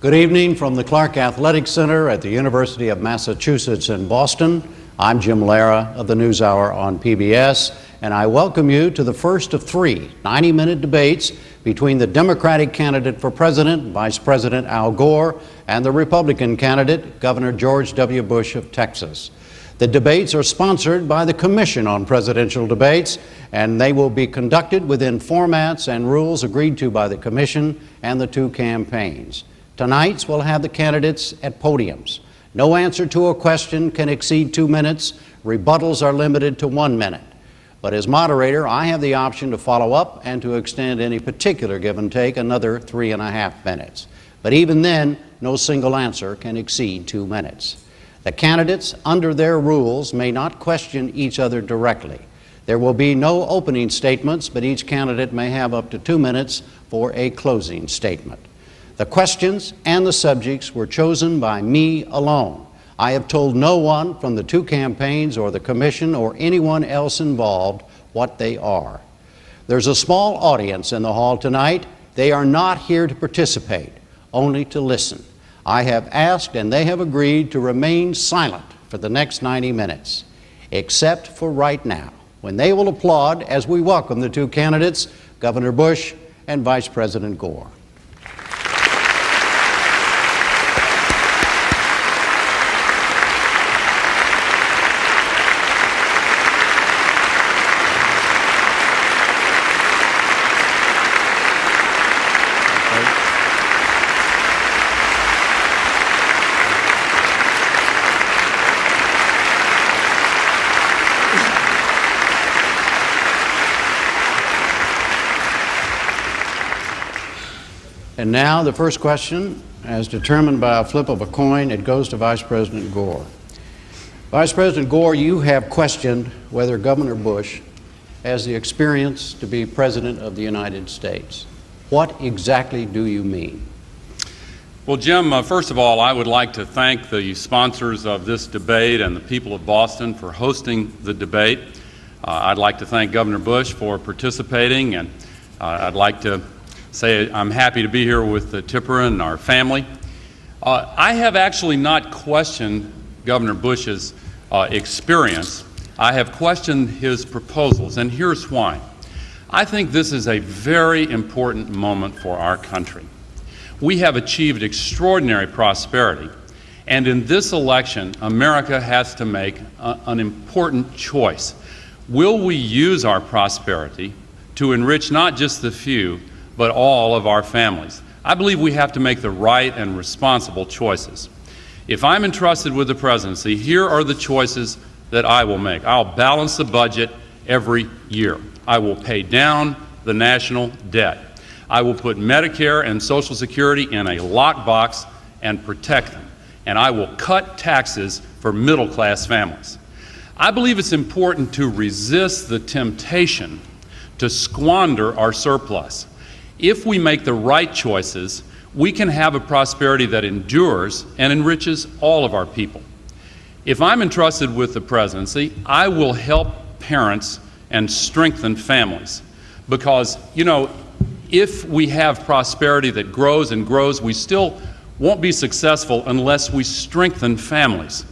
Good evening from the Clark Athletic Center at the University of Massachusetts in Boston. I'm Jim Lara of the NewsHour on PBS, and I welcome you to the first of three 90-minute debates between the Democratic candidate for president, Vice President Al Gore, and the Republican candidate, Governor George W. Bush of Texas. The debates are sponsored by the Commission on Presidential Debates, and they will be conducted within formats and rules agreed to by the Commission and the two campaigns. Tonight's will have the candidates at podiums. No answer to a question can exceed 2 minutes. Rebuttals are limited to 1 minute. But as moderator, I have the option to follow up and to extend any particular give and take another 3.5 minutes. But even then, no single answer can exceed 2 minutes. The candidates, under their rules, may not question each other directly. There will be no opening statements, but each candidate may have up to 2 minutes for a closing statement. The questions and the subjects were chosen by me alone. I have told no one from the two campaigns or the Commission or anyone else involved what they are. There's a small audience in the hall tonight. They are not here to participate, only to listen. I have asked and they have agreed to remain silent for the next 90 minutes, except for right now, when they will applaud as we welcome the two candidates, Governor Bush and Vice President Gore. And now the first question, as determined by a flip of a coin, it goes to Vice President Gore. Vice President Gore, you have questioned whether Governor Bush has the experience to be President of the United States. What exactly do you mean? Well, Jim, first of all, I would like to thank the sponsors of this debate and the people of Boston for hosting the debate. I'd like to thank Governor Bush for participating, and I'd like to say I'm happy to be here with Tipper and our family. I have actually not questioned Governor Bush's experience. I have questioned his proposals, and here's why. I think this is a very important moment for our country. We have achieved extraordinary prosperity, and in this election, America has to make an important choice. Will we use our prosperity to enrich not just the few, but all of our families? I believe we have to make the right and responsible choices. If I'm entrusted with the presidency, here are the choices that I will make. I'll balance the budget every year. I will pay down the national debt. I will put Medicare and Social Security in a lockbox and protect them. And I will cut taxes for middle-class families. I believe it's important to resist the temptation to squander our surplus. If we make the right choices, we can have a prosperity that endures and enriches all of our people. If I'm entrusted with the presidency, I will help parents and strengthen families. Because, you know, if we have prosperity that grows and grows, we still won't be successful unless we strengthen families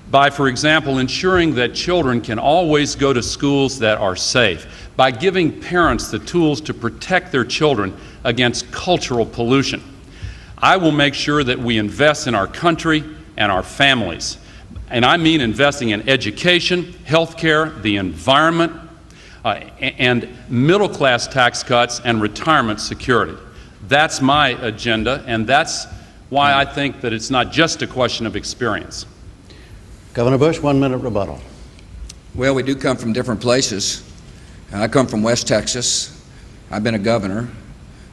by, for example, ensuring that children can always go to schools that are safe, by giving parents the tools to protect their children against cultural pollution. I will make sure that we invest in our country and our families. And I mean investing in education, health care, the environment, and middle-class tax cuts and retirement security. That's my agenda, and that's why I think that it's not just a question of experience. Governor Bush, 1 minute rebuttal. Well, we do come from different places. I come from West Texas. I've been a governor.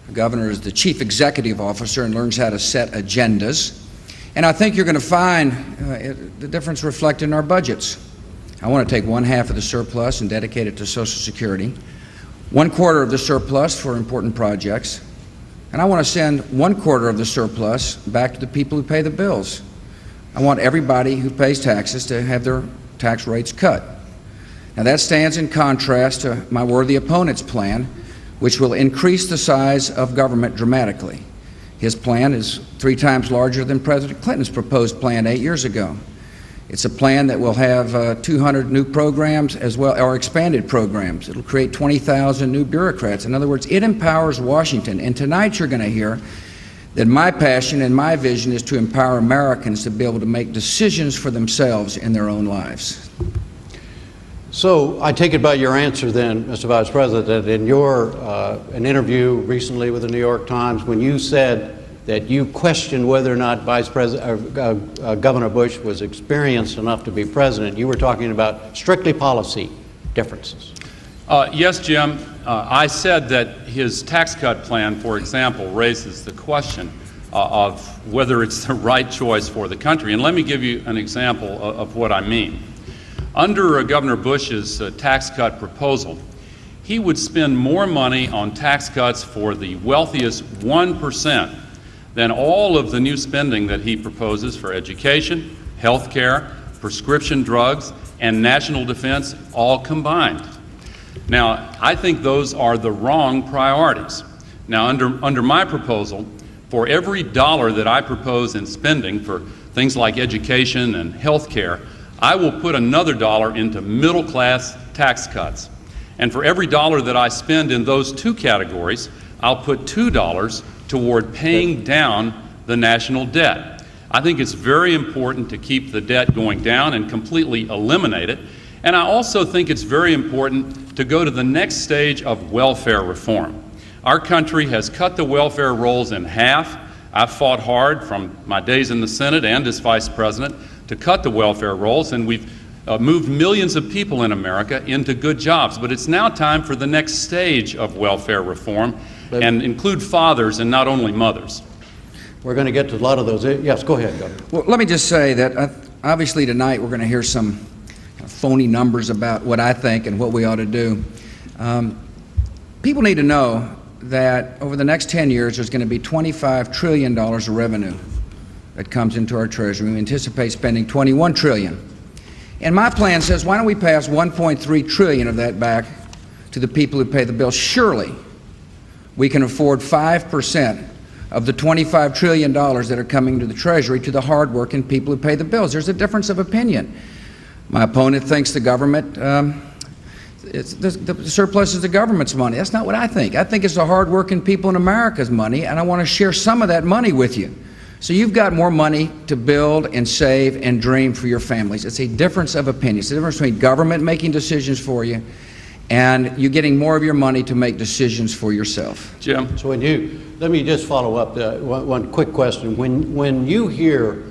A governor is the chief executive officer and learns how to set agendas. And I think you're going to find the difference reflected in our budgets. I want to take 1/2 of the surplus and dedicate it to Social Security, 1/4 of the surplus for important projects, and I want to send 1/4 of the surplus back to the people who pay the bills. I want everybody who pays taxes to have their tax rates cut. Now that stands in contrast to my worthy opponent's plan, which will increase the size of government dramatically. His plan is 3 times larger than President Clinton's proposed plan 8 years ago. It's a plan that will have 200 new programs as well, or expanded programs. It'll create 20,000 new bureaucrats. In other words, it empowers Washington. And tonight you're going to hear that my passion and my vision is to empower Americans to be able to make decisions for themselves in their own lives. So I take it by your answer then, Mr. Vice President, that in your an interview recently with the New York Times, when you said that you questioned whether or not Governor Bush was experienced enough to be president, you were talking about strictly policy differences. Yes, Jim. I said that his tax cut plan, for example, raises the question of whether it's the right choice for the country. And let me give you an example of what I mean. Under Governor Bush's tax cut proposal, he would spend more money on tax cuts for the wealthiest 1% than all of the new spending that he proposes for education, health care, prescription drugs, and national defense all combined. Now, I think those are the wrong priorities. Now, under my proposal, for every dollar that I propose in spending for things like education and health care, I will put another dollar into middle-class tax cuts. And for every dollar that I spend in those 2 categories, I'll put $2 toward paying down the national debt. I think it's very important to keep the debt going down and completely eliminate it. And I also think it's very important to go to the next stage of welfare reform. Our country has cut the welfare rolls in half. I've fought hard from my days in the Senate and as Vice President to cut the welfare rolls, and we've moved millions of people in America into good jobs. But it's now time for the next stage of welfare reform and include fathers and not only mothers. We're going to get to a lot of those. Yes, go ahead, Governor. Well, let me just say that obviously tonight we're going to hear some kind of phony numbers about what I think and what we ought to do. People need to know that over the next 10 years there's going to be $25 trillion of revenue that comes into our treasury. We anticipate spending $21 trillion. And my plan says, why don't we pass $1.3 trillion of that back to the people who pay the bill? Surely we can afford 5% of the $25 trillion that are coming to the Treasury to the hardworking people who pay the bills. There's a difference of opinion. My opponent thinks the government, the surplus is the government's money. That's not what I think. I think it's the hardworking people in America's money, and I want to share some of that money with you. So you've got more money to build and save and dream for your families. It's a difference of opinion. It's the difference between government making decisions for you and you getting more of your money to make decisions for yourself. Jim? So let me just follow up one quick question. When you hear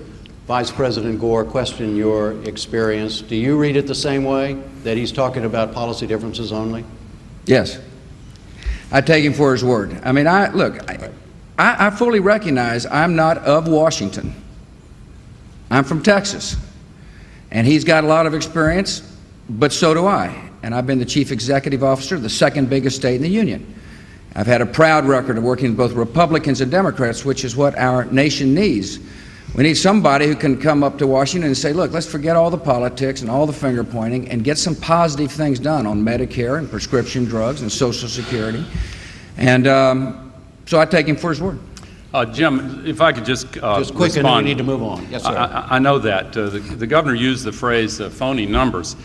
Vice President Gore question your experience, do you read it the same way, that he's talking about policy differences only? Yes. I take him for his word. I mean, I fully recognize I'm not of Washington. I'm from Texas. And he's got a lot of experience, but so do I. And I've been the chief executive officer of the 2nd biggest state in the union. I've had a proud record of working with both Republicans and Democrats, which is what our nation needs. We need somebody who can come up to Washington and say, look, let's forget all the politics and all the finger pointing and get some positive things done on Medicare and prescription drugs and Social Security. And so I take him for his word. Jim, if I could just quick, and then we need to move on. Yes, sir. I know that. The governor used the phrase phony numbers.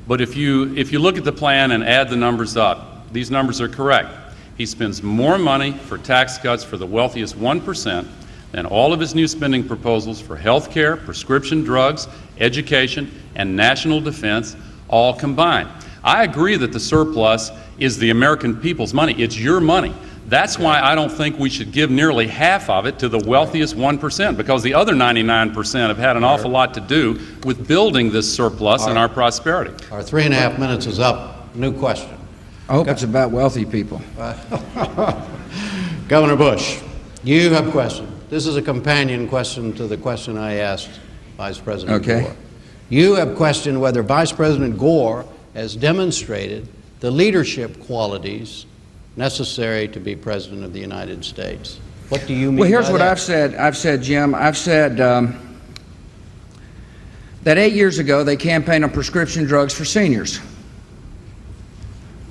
But if you look at the plan and add the numbers up, these numbers are correct. He spends more money for tax cuts for the wealthiest 1% than all of his new spending proposals for health care, prescription drugs, education, and national defense all combined. I agree that the surplus is the American people's money. It's your money. That's why I don't think we should give nearly half of it to the wealthiest 1%, because the other 99% have had an awful lot to do with building this surplus and our prosperity. Our 3.5 minutes is up. New question. I hope it's about wealthy people. Governor Bush, you have a question. This is a companion question to the question I asked Vice President Gore. You have questioned whether Vice President Gore has demonstrated the leadership qualities necessary to be President of the United States. What do you mean by that? Well, here's what I've said, Jim. I've said that 8 years ago they campaigned on prescription drugs for seniors.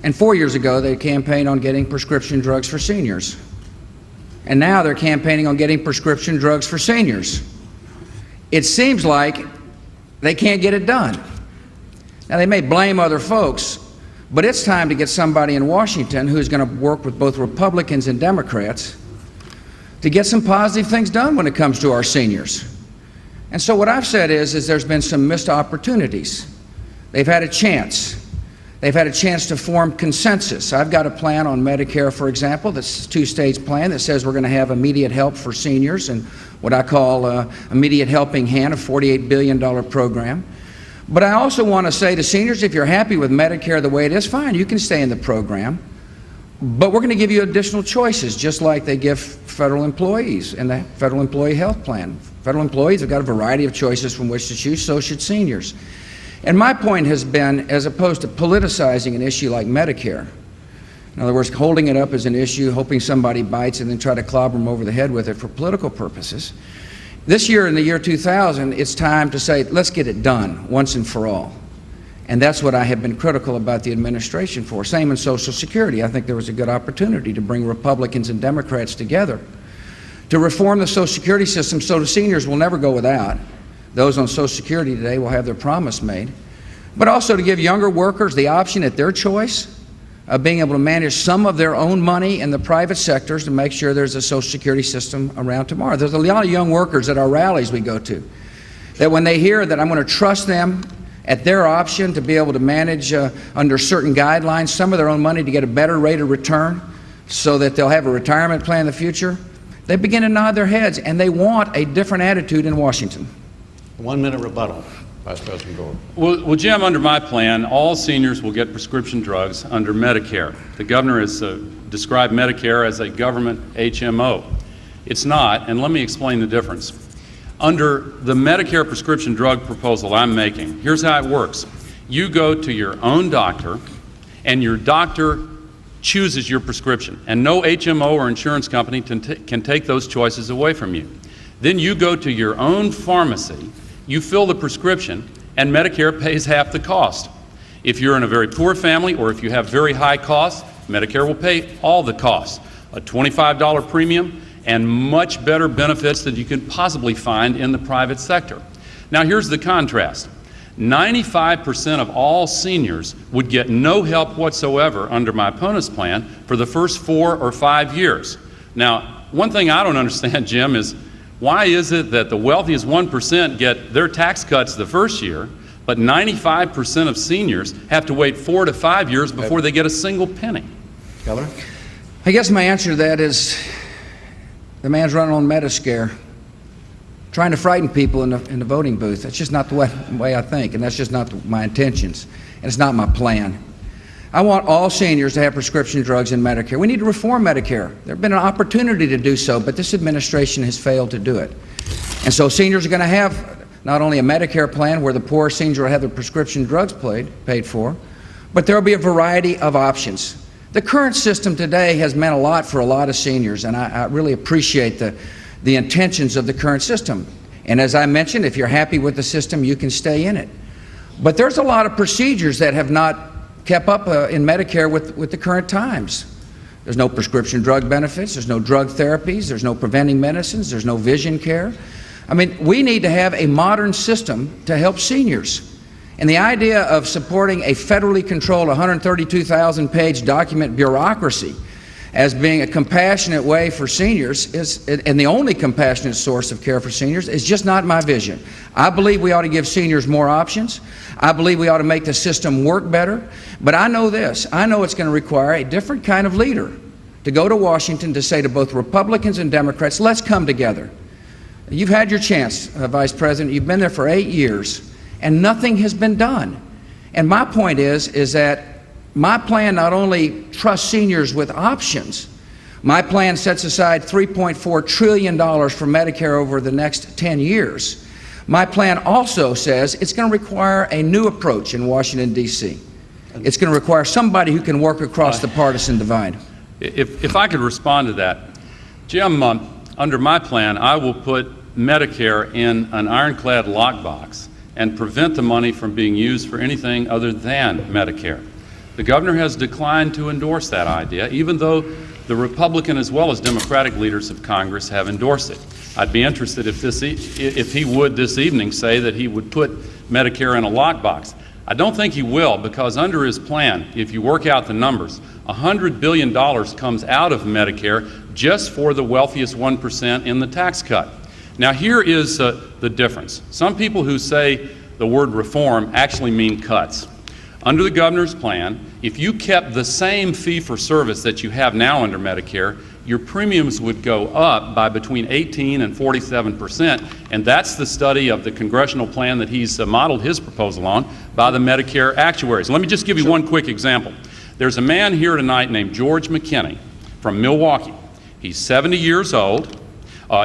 And 4 years ago they campaigned on getting prescription drugs for seniors. and now they're campaigning on getting prescription drugs for seniors. It seems like they can't get it done. Now, they may blame other folks, but it's time to get somebody in Washington who's going to work with both Republicans and Democrats to get some positive things done when it comes to our seniors. And so what I've said is there's been some missed opportunities. They've had a chance. They've had a chance to form consensus. I've got a plan on Medicare, for example, that's a two-stage plan that says we're going to have immediate help for seniors and what I call immediate helping hand, a $48 billion program. But I also want to say to seniors, if you're happy with Medicare the way it is, fine, you can stay in the program. But we're going to give you additional choices, just like they give federal employees in the Federal Employee Health Plan. Federal employees have got a variety of choices from which to choose, so should seniors. And my point has been, as opposed to politicizing an issue like Medicare, in other words, holding it up as an issue, hoping somebody bites and then try to clobber them over the head with it for political purposes, this year, in the year 2000, it's time to say, let's get it done once and for all. And that's what I have been critical about the administration for. Same in Social Security. I think there was a good opportunity to bring Republicans and Democrats together to reform the Social Security system so the seniors will never go without. Those on Social Security today will have their promise made. But also to give younger workers the option at their choice of being able to manage some of their own money in the private sectors to make sure there's a Social Security system around tomorrow. There's a lot of young workers at our rallies we go to that when they hear that I'm going to trust them at their option to be able to manage under certain guidelines some of their own money to get a better rate of return so that they'll have a retirement plan in the future, they begin to nod their heads, and they want a different attitude in Washington. 1 minute rebuttal, Vice President Gore. Well, Jim, under my plan, all seniors will get prescription drugs under Medicare. The governor has described Medicare as a government HMO. It's not, and let me explain the difference. Under the Medicare prescription drug proposal I'm making, here's how it works. You go to your own doctor, and your doctor chooses your prescription, and no HMO or insurance company can take those choices away from you. Then you go to your own pharmacy, you fill the prescription, and Medicare pays half the cost. If you're in a very poor family or if you have very high costs, Medicare will pay all the costs, a $25 premium and much better benefits than you can possibly find in the private sector. Now here's the contrast. 95% of all seniors would get no help whatsoever under my opponent's plan for the first 4 or 5 years. Now, one thing I don't understand, Jim, is why is it that the wealthiest 1% get their tax cuts the first year, but 95% of seniors have to wait 4 to 5 years before they get a single penny? Governor? I guess my answer to that is the man's running on Metascare, trying to frighten people in the voting booth. That's just not the way I think, and that's just not my intentions, and it's not my plan. I want all seniors to have prescription drugs in Medicare. We need to reform Medicare. There has been an opportunity to do so, but this administration has failed to do it. And so seniors are going to have not only a Medicare plan where the poor seniors will have their prescription drugs paid for, but there will be a variety of options. The current system today has meant a lot for a lot of seniors, and I really appreciate the intentions of the current system. And as I mentioned, if you're happy with the system, you can stay in it. But there's a lot of procedures that have not kept up in Medicare with the current times. There's no prescription drug benefits, there's no drug therapies, there's no preventing medicines, there's no vision care. I mean, we need to have a modern system to help seniors. And the idea of supporting a federally controlled 132,000-page document bureaucracy as being a compassionate way for seniors and the only compassionate source of care for seniors is just not my vision. I believe we ought to give seniors more options. I believe we ought to make the system work better. But I know this. I know it's going to require a different kind of leader to go to Washington to say to both Republicans and Democrats, let's come together. You've had your chance, Vice President. You've been there for 8 years, and nothing has been done. And my point is that my plan not only trusts seniors with options, my plan sets aside $3.4 trillion for Medicare over the next 10 years. My plan also says it's going to require a new approach in Washington, D.C. It's going to require somebody who can work across the partisan divide. If I could respond to that, Jim, under my plan, I will put Medicare in an ironclad lockbox and prevent the money from being used for anything other than Medicare. The governor has declined to endorse that idea, even though the Republican as well as Democratic leaders of Congress have endorsed it. I'd be interested if he would this evening say that he would put Medicare in a lockbox. I don't think he will, because under his plan, if you work out the numbers, $100 billion comes out of Medicare just for the wealthiest 1% in the tax cut. Now here is the difference. Some people who say the word reform actually mean cuts. Under the governor's plan, if you kept the same fee-for-service that you have now under Medicare, your premiums would go up by between 18 and 47%, and that's the study of the congressional plan that he's modeled his proposal on by the Medicare actuaries. Let me just give you one quick example. There's a man here tonight named George McKinney from Milwaukee. He's 70 years old.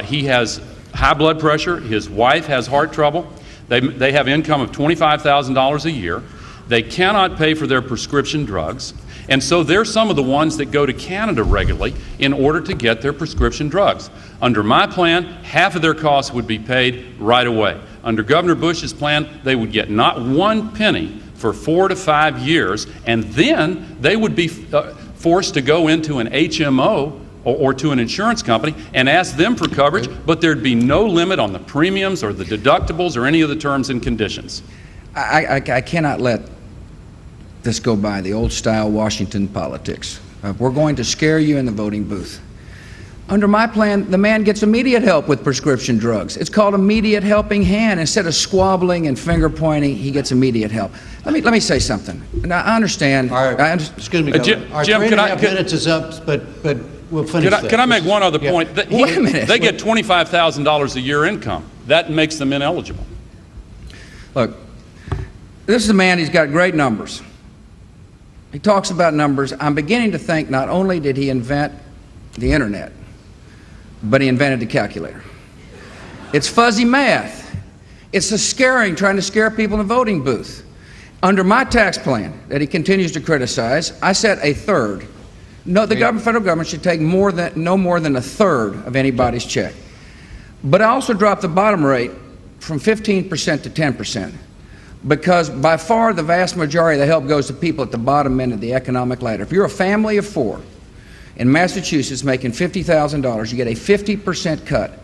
He has high blood pressure. His wife has heart trouble. They have income of $25,000 a year. They cannot pay for their prescription drugs. And so they're some of the ones that go to Canada regularly in order to get their prescription drugs. Under my plan, half of their costs would be paid right away. Under Governor Bush's plan, they would get not one penny for 4 to 5 years, and then they would be forced to go into an HMO or to an insurance company and ask them for coverage, but there'd be no limit on the premiums or the deductibles or any of the terms and conditions. I cannot let this go by, the old-style Washington politics. We're going to scare you in the voting booth. Under my plan, the man gets immediate help with prescription drugs. It's called immediate helping hand. Instead of squabbling and finger-pointing, he gets immediate help. Let me say something. Now, I understand. Excuse me, Governor. Our Jim, 3.5 minutes is up, but we'll finish that. Can I make one other point? Wait a minute. They get $25,000 a year income. That makes them ineligible. Look, this is a man, he's got great numbers. He talks about numbers. I'm beginning to think not only did he invent the internet, but he invented the calculator. It's fuzzy math. It's a trying to scare people in the voting booth. Under my tax plan that he continues to criticize, I set a third. No, the federal government should take no more than a third of anybody's check. But I also dropped the bottom rate from 15% to 10%. Because by far the vast majority of the help goes to people at the bottom end of the economic ladder. If you're a family of 4 in Massachusetts making $50,000, you get a 50% cut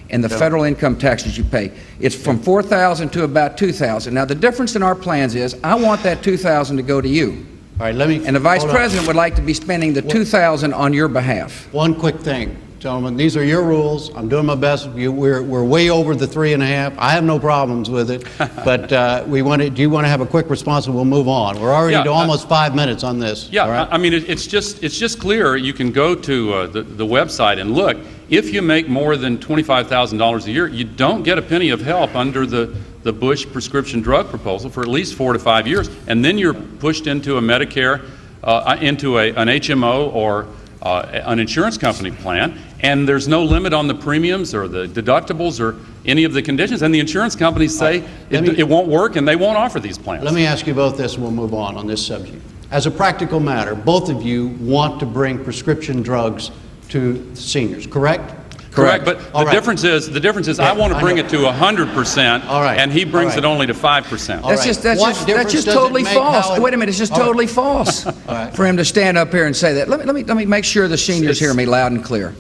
in the federal income taxes you pay. It's from $4,000 to about $2,000. Now the difference in our plans is I want that $2,000 to go to you. All right, let me. And the Vice President would like to be spending the $2,000 on your behalf. One quick thing. Gentlemen, these are your rules. I'm doing my best. We're way over the 3.5. I have no problems with it, but do you want to have a quick response and we'll move on? We're already to almost 5 minutes on this. Yeah, all right? I mean, it's just clear. You can go to the website and look. If you make more than $25,000 a year, you don't get a penny of help under the Bush prescription drug proposal for at least 4 to 5 years, and then you're pushed into a Medicare, into an HMO or an insurance company plan, and there's no limit on the premiums or the deductibles or any of the conditions, and the insurance companies say it won't work and they won't offer these plans. Let me ask you both this and we'll move on this subject. As a practical matter, both of you want to bring prescription drugs to seniors, correct? Correct, but the difference is I want to bring it to 100%, and he brings it only to 5%. That's just totally false. Wait a minute, it's just totally false for him to stand up here and say that. Let me make sure the seniors hear me loud and clear.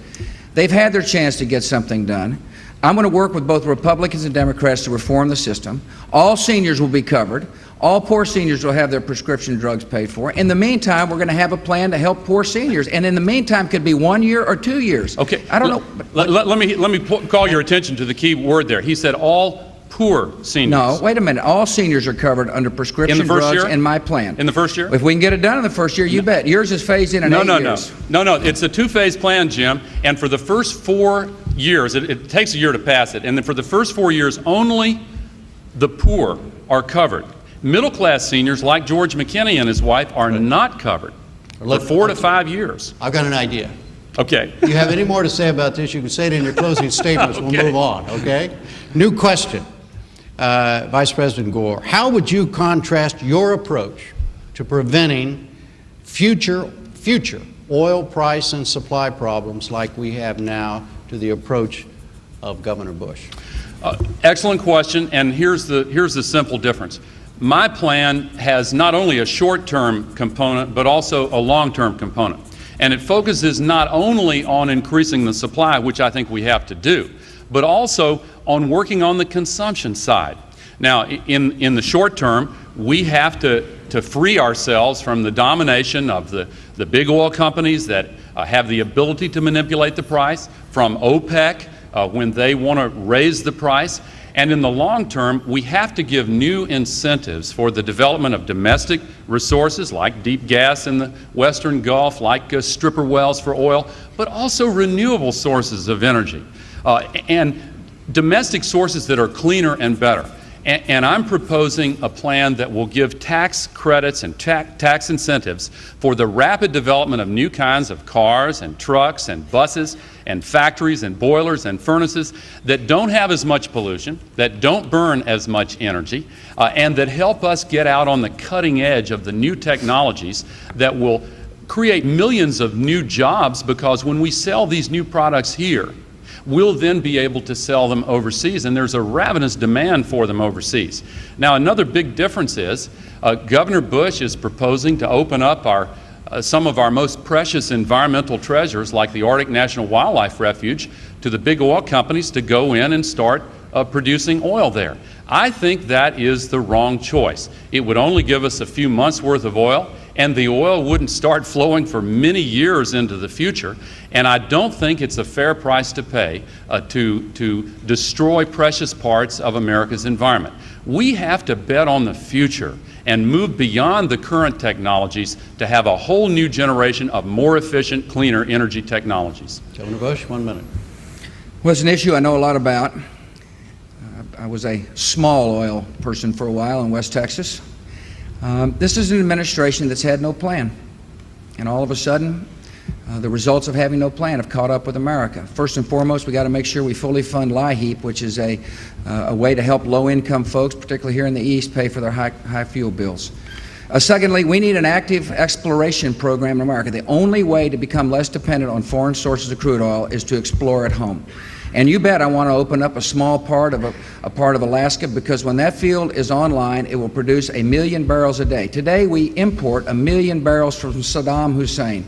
They've had their chance to get something done. I'm going to work with both Republicans and Democrats to reform the system. All seniors will be covered. All poor seniors will have their prescription drugs paid for. In the meantime, we're going to have a plan to help poor seniors. And in the meantime, could be 1 year or 2 years. Okay. I don't know. Let me call your attention to the key word there. He said all poor seniors. No, wait a minute. All seniors are covered under prescription drugs in my plan. In the first year? If we can get it done in the first year, you bet. Yours is phased in 8 years. No. It's a 2-phase plan, Jim. And for the first 4 years, it takes a year to pass it. And then for the first 4 years, only the poor are covered. Middle-class seniors like George McKinney and his wife are not covered for 4 to 5 years. I've got an idea. Okay. If you have any more to say about this, you can say it in your closing statements. Okay. We'll move on, okay? New question. Vice President Gore, how would you contrast your approach to preventing future oil price and supply problems like we have now to the approach of Governor Bush? Excellent question, and here's the simple difference. My plan has not only a short-term component, but also a long-term component. And it focuses not only on increasing the supply, which I think we have to do, but also on working on the consumption side. Now, in the short term, we have to free ourselves from the domination of the big oil companies that have the ability to manipulate the price, from OPEC when they want to raise the price. And in the long term, we have to give new incentives for the development of domestic resources like deep gas in the Western Gulf, like stripper wells for oil, but also renewable sources of energy and domestic sources that are cleaner and better. And I'm proposing a plan that will give tax credits and tax incentives for the rapid development of new kinds of cars and trucks and buses and factories and boilers and furnaces that don't have as much pollution, that don't burn as much energy, and that help us get out on the cutting edge of the new technologies that will create millions of new jobs, because when we sell these new products here, we'll then be able to sell them overseas, and there's a ravenous demand for them overseas. Now, another big difference is Governor Bush is proposing to open up some of our most precious environmental treasures, like the Arctic National Wildlife Refuge, to the big oil companies to go in and start producing oil there. I think that is the wrong choice. It would only give us a few months' worth of oil, and the oil wouldn't start flowing for many years into the future. And I don't think it's a fair price to pay to destroy precious parts of America's environment. We have to bet on the future and move beyond the current technologies to have a whole new generation of more efficient, cleaner energy technologies. Governor Bush, 1 minute. Well, it's an issue I know a lot about. I was a small oil person for a while in West Texas. This is an administration that's had no plan, and all of a sudden the results of having no plan have caught up with America. First and foremost, we got to make sure we fully fund LIHEAP, which is a way to help low-income folks, particularly here in the East, pay for their high fuel bills. Secondly, we need an active exploration program in America. The only way to become less dependent on foreign sources of crude oil is to explore at home. And you bet I want to open up a small part of Alaska, because when that field is online, it will produce 1 million barrels a day. Today, we import 1 million barrels from Saddam Hussein.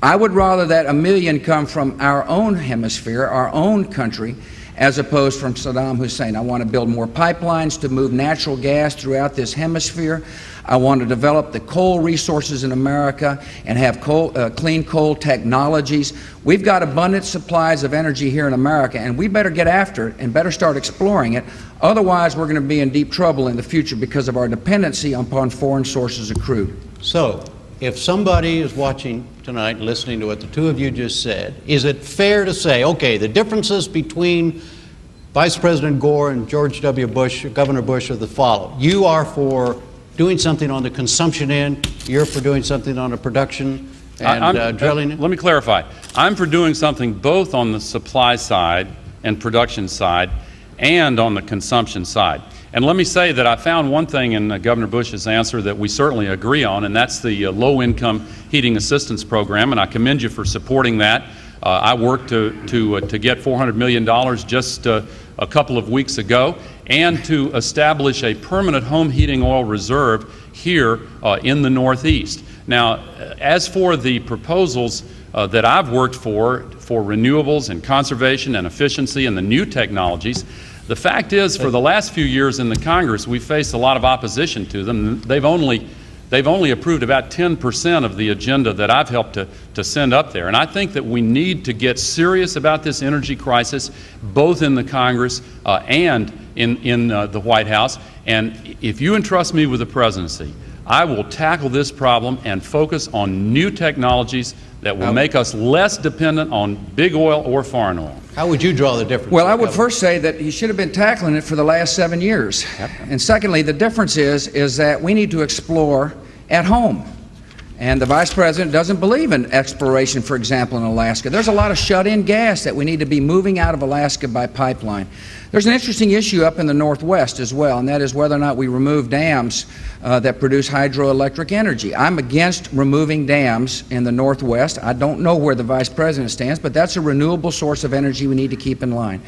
I would rather that 1 million come from our own hemisphere, our own country, as opposed from Saddam Hussein. I want to build more pipelines to move natural gas throughout this hemisphere. I want to develop the coal resources in America and have clean coal technologies. We've got abundant supplies of energy here in America, and we better get after it and better start exploring it. Otherwise, we're going to be in deep trouble in the future because of our dependency upon foreign sources of crude. So, if somebody is watching tonight, listening to what the two of you just said, is it fair to say, okay, the differences between Vice President Gore and George W. Bush, Governor Bush, are the following? You are for doing something on the consumption end, you're for doing something on the production and drilling? Let me clarify. I'm for doing something both on the supply side and production side and on the consumption side. And let me say that I found one thing in Governor Bush's answer that we certainly agree on, and that's the low-income heating assistance program, and I commend you for supporting that. I worked to get $400 million just a couple of weeks ago, and to establish a permanent home heating oil reserve here in the Northeast. Now, as for the proposals that I've worked for renewables and conservation and efficiency and the new technologies, the fact is, for the last few years in the Congress, we faced a lot of opposition to them. They've only approved about 10% of the agenda that I've helped to send up there. And I think that we need to get serious about this energy crisis, both in the Congress and in the White House. And if you entrust me with the presidency, I will tackle this problem and focus on new technologies that will make us less dependent on big oil or foreign oil. How would you draw the difference? Well, I would first say that he should have been tackling it for the last 7 years. Yep. And secondly, the difference is that we need to explore at home. And the Vice President doesn't believe in exploration, for example, in Alaska. There's a lot of shut-in gas that we need to be moving out of Alaska by pipeline. There's an interesting issue up in the Northwest as well, and that is whether or not we remove dams that produce hydroelectric energy. I'm against removing dams in the Northwest. I don't know where the Vice President stands, but that's a renewable source of energy we need to keep in line.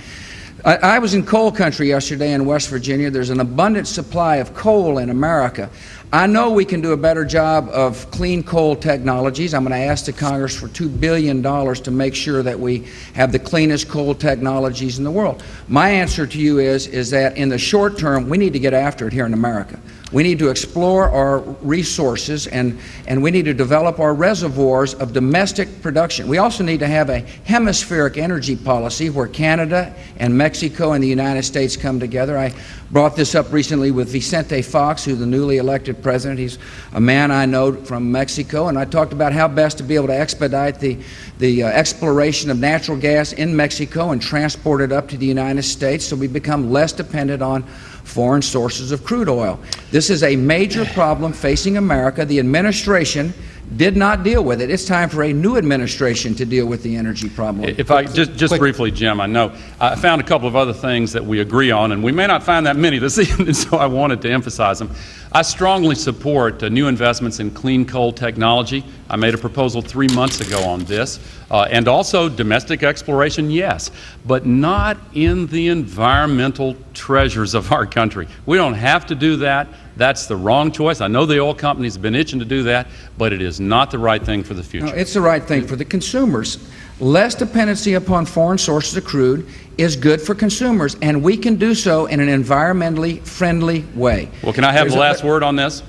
I was in coal country yesterday in West Virginia. There's an abundant supply of coal in America. I know we can do a better job of clean coal technologies. I'm going to ask the Congress for $2 billion to make sure that we have the cleanest coal technologies in the world. My answer to you is that in the short term, we need to get after it here in America. We need to explore our resources, and we need to develop our reservoirs of domestic production. We also need to have a hemispheric energy policy where Canada and Mexico and the United States come together. I brought this up recently with Vicente Fox, who's the newly elected president. He's a man I know from Mexico, and I talked about how best to be able to expedite the exploration of natural gas in Mexico and transport it up to the United States so we become less dependent on foreign sources of crude oil. This is a major problem facing America. The administration did not deal with it. It's time for a new administration to deal with the energy problem. If I just briefly, Jim, I know I found a couple of other things that we agree on, and we may not find that many this evening, so I wanted to emphasize them. I strongly support new investments in clean coal technology. I made a proposal 3 months ago on this, and also domestic exploration, yes, but not in the environmental treasures of our country. We don't have to do that. That's the wrong choice. I know the oil companies have been itching to do that, but it is not the right thing for the future. No, it's the right thing for the consumers. Less dependency upon foreign sources of crude is good for consumers, and we can do so in an environmentally friendly way. Well, can I have the last word on this?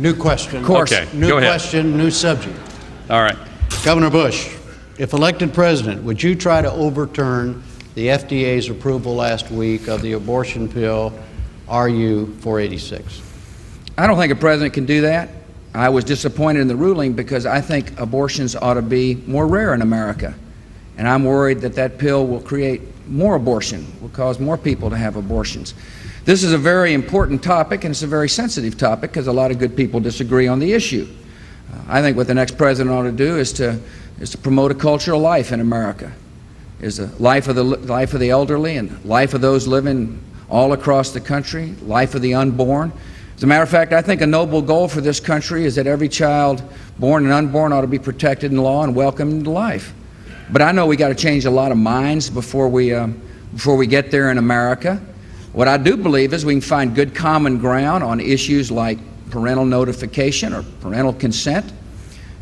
New question. Of course. Okay, New go ahead. question, new subject. All right. Governor Bush, if elected president, would you try to overturn the FDA's approval last week of the abortion pill RU 486? I don't think a president can do that. I was disappointed in the ruling because I think abortions ought to be more rare in America. And I'm worried that that pill will create more abortion, will cause more people to have abortions. This is a very important topic, and it's a very sensitive topic because a lot of good people disagree on the issue. I think what the next president ought to do is to promote a culture of life in America, is a life of the elderly and life of those living all across the country, life of the unborn. As a matter of fact, I think a noble goal for this country is that every child, born and unborn, ought to be protected in law and welcomed into life. But I know we got to change a lot of minds before we get there in America. What I do believe is we can find good common ground on issues like parental notification or parental consent.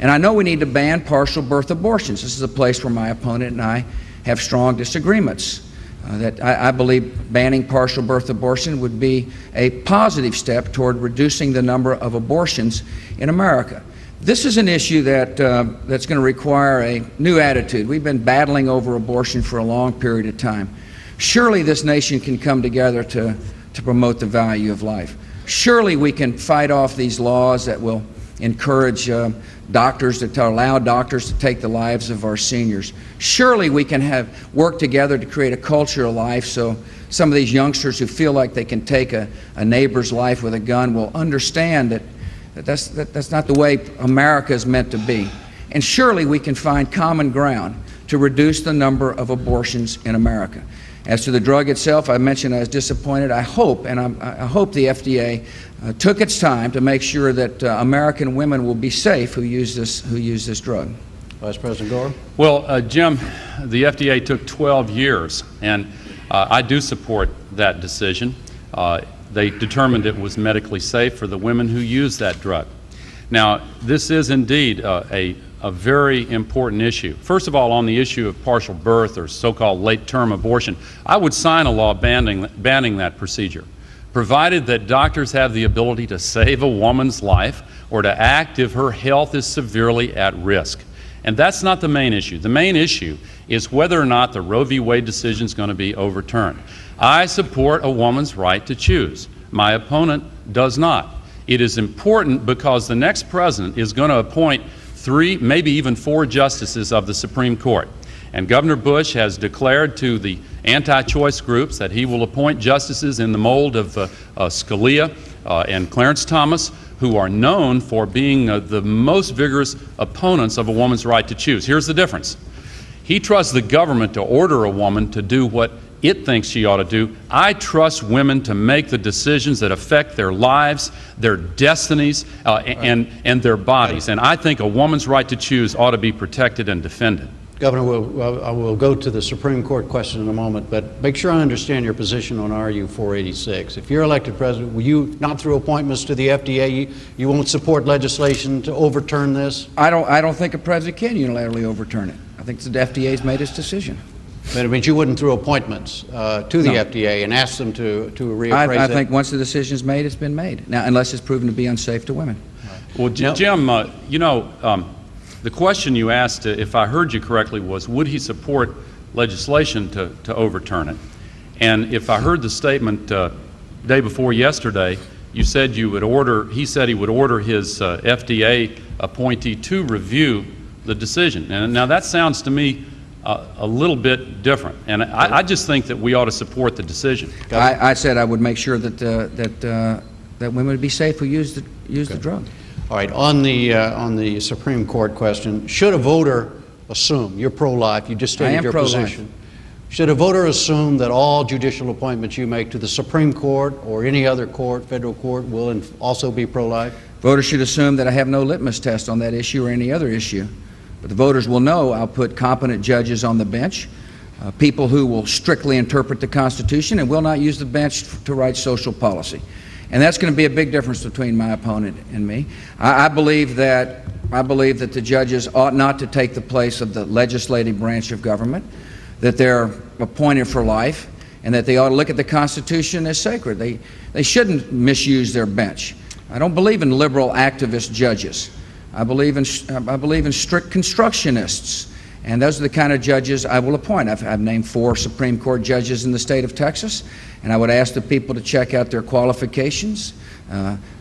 And I know we need to ban partial birth abortions. This is a place where my opponent and I have strong disagreements. That I believe banning partial birth abortion would be a positive step toward reducing the number of abortions in America. This is an issue that's going to require a new attitude. We've been battling over abortion for a long period of time. Surely this nation can come together to promote the value of life. Surely we can fight off these laws that will encourage doctors to allow doctors to take the lives of our seniors. Surely we can work together to create a culture of life so some of these youngsters who feel like they can take a neighbor's life with a gun will understand that that's not the way America is meant to be. And surely we can find common ground to reduce the number of abortions in America. As to the drug itself, I mentioned I was disappointed. I hope the FDA took its time to make sure that American women will be safe who use this drug. Vice President Gore? Well, Jim, the FDA took 12 years, and I do support that decision. They determined it was medically safe for the women who use that drug. Now, this is indeed a very important issue. First of all, on the issue of partial birth or so-called late-term abortion, I would sign a law banning that procedure, provided that doctors have the ability to save a woman's life or to act if her health is severely at risk. And that's not the main issue. The main issue is whether or not the Roe v. Wade decision is going to be overturned. I support a woman's right to choose. My opponent does not. It is important because the next president is going to appoint 3, maybe even 4 justices of the Supreme Court. And Governor Bush has declared to the anti-choice groups that he will appoint justices in the mold of Scalia and Clarence Thomas, who are known for being the most vigorous opponents of a woman's right to choose. Here's the difference. He trusts the government to order a woman to do what it thinks she ought to do. I trust women to make the decisions that affect their lives, their destinies, and their bodies. And I think a woman's right to choose ought to be protected and defended. Governor, I will go to the Supreme Court question in a moment, but make sure I understand your position on RU 486. If you're elected president, will you, not through appointments to the FDA, you won't support legislation to overturn this? I don't think a president can unilaterally overturn it. I think the FDA's made its decision. But it means you wouldn't through appointments to the FDA and ask them to reappraise it? I think once the decision's made, it's been made. Now, unless it's proven to be unsafe to women. Well, Jim, you know, the question you asked, if I heard you correctly, was would he support legislation to overturn it? And if I heard the statement day before yesterday, you said you would order, he said he would order his FDA appointee to review the decision. And now that sounds to me a little bit different. And I just think that we ought to support the decision. I said I would make sure that women would be safe who use the drug. All right, on the Supreme Court question, should a voter assume, you're pro-life, you just stated your position. Should a voter assume that all judicial appointments you make to the Supreme Court or any other court, federal court, will also be pro-life? Voters should assume that I have no litmus test on that issue or any other issue. But the voters will know I'll put competent judges on the bench, people who will strictly interpret the Constitution and will not use the bench to write social policy. And that's going to be a big difference between my opponent and me. I believe that the judges ought not to take the place of the legislative branch of government, that they're appointed for life, and that they ought to look at the Constitution as sacred. They shouldn't misuse their bench. I don't believe in liberal activist judges. I believe in strict constructionists, and those are the kind of judges I will appoint. I've named 4 Supreme Court judges in the state of Texas, and I would ask the people to check out their qualifications,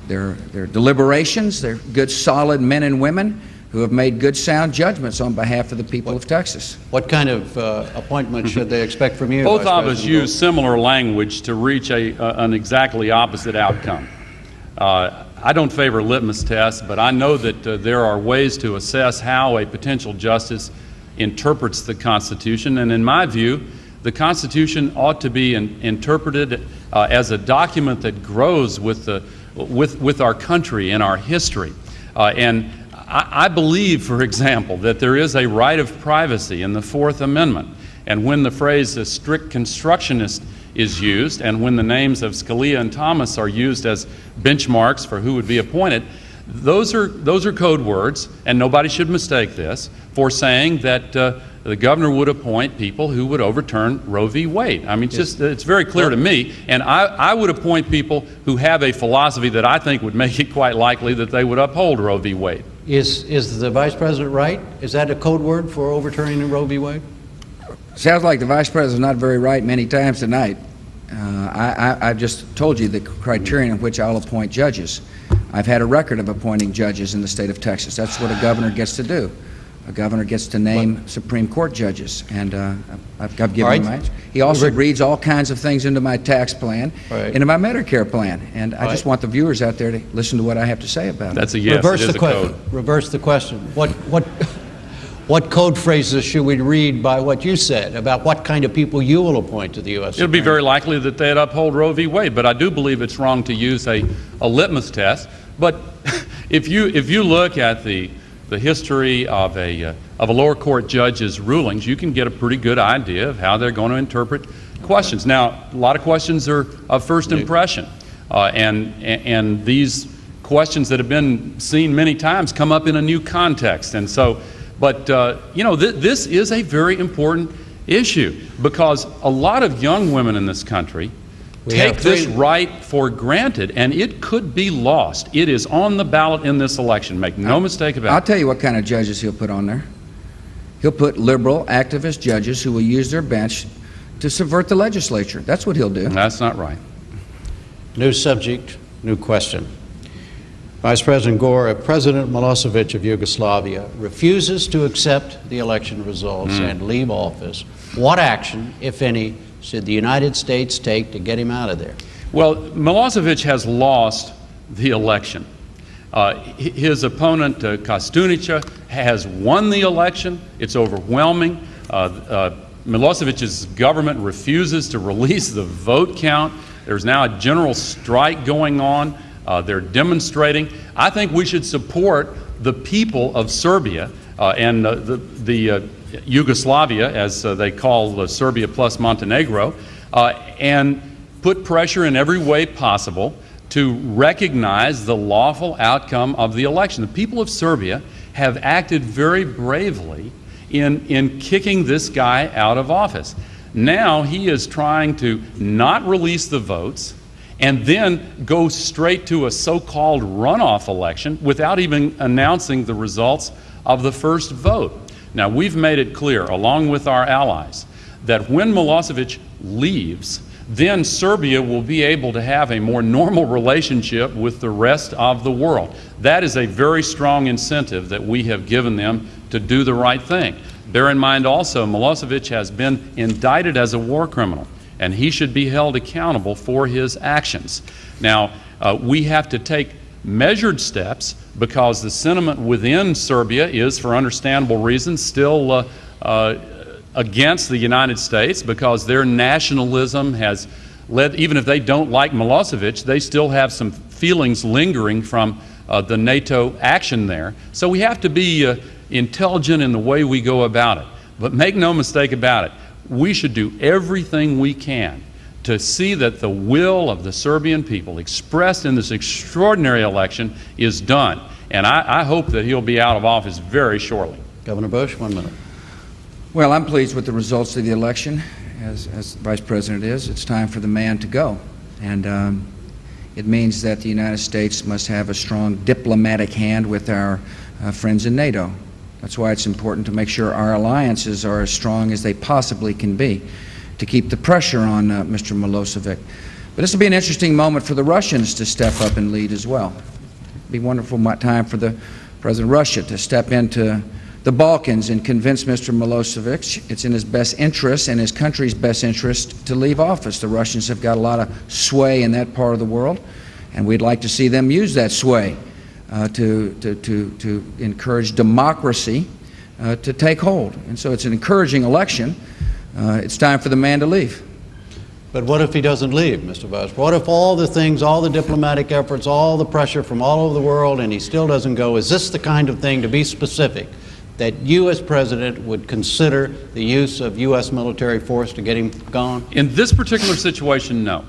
their deliberations. They're good, solid men and women who have made good, sound judgments on behalf of the people of Texas. What kind of appointment should they expect from you? Both of us use similar language to reach an exactly opposite outcome. I don't favor litmus tests, but I know that there are ways to assess how a potential justice interprets the Constitution, and in my view, the Constitution ought to be interpreted as a document that grows with our country and our history. And I believe, for example, that there is a right of privacy in the Fourth Amendment, and when the phrase strict constructionist is used, and when the names of Scalia and Thomas are used as benchmarks for who would be appointed, those are code words, and nobody should mistake this, for saying that the governor would appoint people who would overturn Roe v. Wade. I mean, it's very clear to me, and I would appoint people who have a philosophy that I think would make it quite likely that they would uphold Roe v. Wade. Is the Vice President right? Is that a code word for overturning Roe v. Wade? Sounds like the Vice President's not very right many times tonight. I've just told you the criterion in which I'll appoint judges. I've had a record of appointing judges in the state of Texas. That's what a governor gets to do. A governor gets to name Supreme Court judges, and I've given him my. He also reads all kinds of things into my tax plan, into my Medicare plan, and I just want the viewers out there to listen to what I have to say about it. That's a yes. Reverse it is the a code. Reverse the question. What code phrases should we read by what you said about what kind of people you will appoint to the U.S. It'll be very likely that they'd uphold Roe v. Wade, but I do believe it's wrong to use a litmus test. But if you look at the history of a lower court judge's rulings, you can get a pretty good idea of how they're going to interpret questions. Now, a lot of questions are of first impression, and these questions that have been seen many times come up in a new context, and so. But, you know, this is a very important issue because a lot of young women in this country take this right for granted, and it could be lost. It is on the ballot in this election. Make no mistake about it. I'll tell you what kind of judges he'll put on there. He'll put liberal activist judges who will use their bench to subvert the legislature. That's what he'll do. That's not right. New subject, new question. Vice President Gore, President Milosevic of Yugoslavia refuses to accept the election results and leave office. What action, if any, should the United States take to get him out of there? Well, Milosevic has lost the election. His opponent, Kostunica, has won the election. It's overwhelming. Milosevic's government refuses to release the vote count. There's now a general strike going on. They're demonstrating. I think we should support the people of Serbia and the Yugoslavia, as they call Serbia plus Montenegro, and put pressure in every way possible to recognize the lawful outcome of the election. The people of Serbia have acted very bravely in kicking this guy out of office. Now he is trying to not release the votes and then go straight to a so-called runoff election without even announcing the results of the first vote. Now, we've made it clear, along with our allies, that when Milosevic leaves, then Serbia will be able to have a more normal relationship with the rest of the world. That is a very strong incentive that we have given them to do the right thing. Bear in mind also, Milosevic has been indicted as a war criminal, and he should be held accountable for his actions. Now, we have to take measured steps because the sentiment within Serbia is, for understandable reasons, still against the United States, because their nationalism has led, even if they don't like Milosevic, they still have some feelings lingering from the NATO action there. So we have to be intelligent in the way we go about it. But make no mistake about it, we should do everything we can to see that the will of the Serbian people expressed in this extraordinary election is done. And I hope that he'll be out of office very shortly. Governor Bush, 1 minute. Well, I'm pleased with the results of the election. As the Vice President is, it's time for the man to go. And it means that the United States must have a strong diplomatic hand with our friends in NATO. That's why it's important to make sure our alliances are as strong as they possibly can be to keep the pressure on Mr. Milosevic. But this will be an interesting moment for the Russians to step up and lead as well. It'll be a wonderful time for the President of Russia to step into the Balkans and convince Mr. Milosevic it's in his best interest and his country's best interest to leave office. The Russians have got a lot of sway in that part of the world, and we'd like to see them use that sway to encourage democracy to take hold. And so it's an encouraging election. It's time for the man to leave. But what if he doesn't leave, Mr. Bush? What if all the things, all the diplomatic efforts, all the pressure from all over the world, and he still doesn't go? Is this the kind of thing, to be specific, that you as president would consider the use of U.S. military force to get him gone? In this particular situation, no.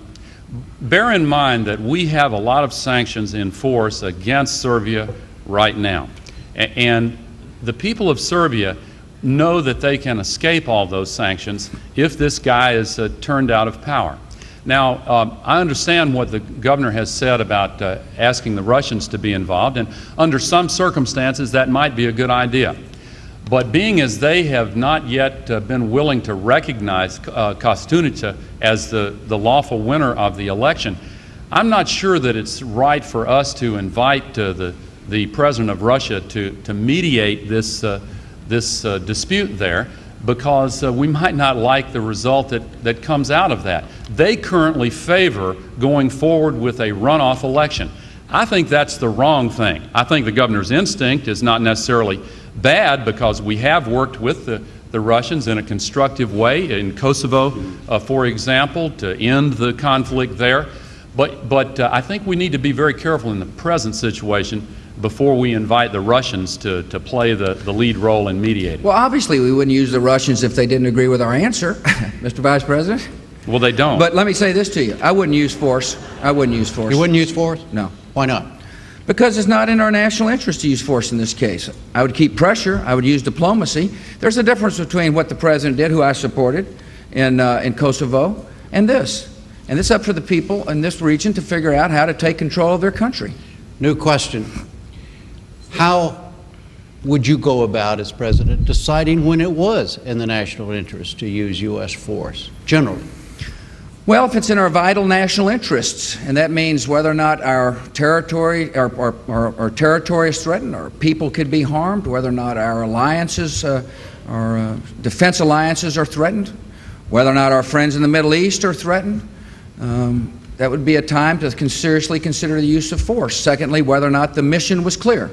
Bear in mind that we have a lot of sanctions in force against Serbia right now. And the people of Serbia know that they can escape all those sanctions if this guy is turned out of power. Now, I understand what the governor has said about asking the Russians to be involved, and under some circumstances that might be a good idea. But being as they have not yet been willing to recognize Kostunica as the lawful winner of the election, I'm not sure that it's right for us to invite the president of Russia to mediate this dispute there, because we might not like the result that comes out of that. They currently favor going forward with a runoff election. I think that's the wrong thing. I think the governor's instinct is not necessarily bad, because we have worked with the Russians in a constructive way in Kosovo, for example, to end the conflict there. But I think we need to be very careful in the present situation before we invite the Russians to play the lead role in mediating. Well, obviously we wouldn't use the Russians if they didn't agree with our answer, Mr. Vice President. Well, they don't. But let me say this to you. I wouldn't use force. I wouldn't use force. You wouldn't use force? No. Why not? Because it's not in our national interest to use force in this case. I would keep pressure. I would use diplomacy. There's a difference between what the President did, who I supported, in Kosovo, and this. And it's up for the people in this region to figure out how to take control of their country. New question. How would you go about, as president, deciding when it was in the national interest to use U.S. force, generally? Well, if it's in our vital national interests, and that means whether or not our territory is threatened, our people could be harmed, whether or not our alliances, our defense alliances are threatened, whether or not our friends in the Middle East are threatened, that would be a time to seriously consider the use of force. Secondly, whether or not the mission was clear,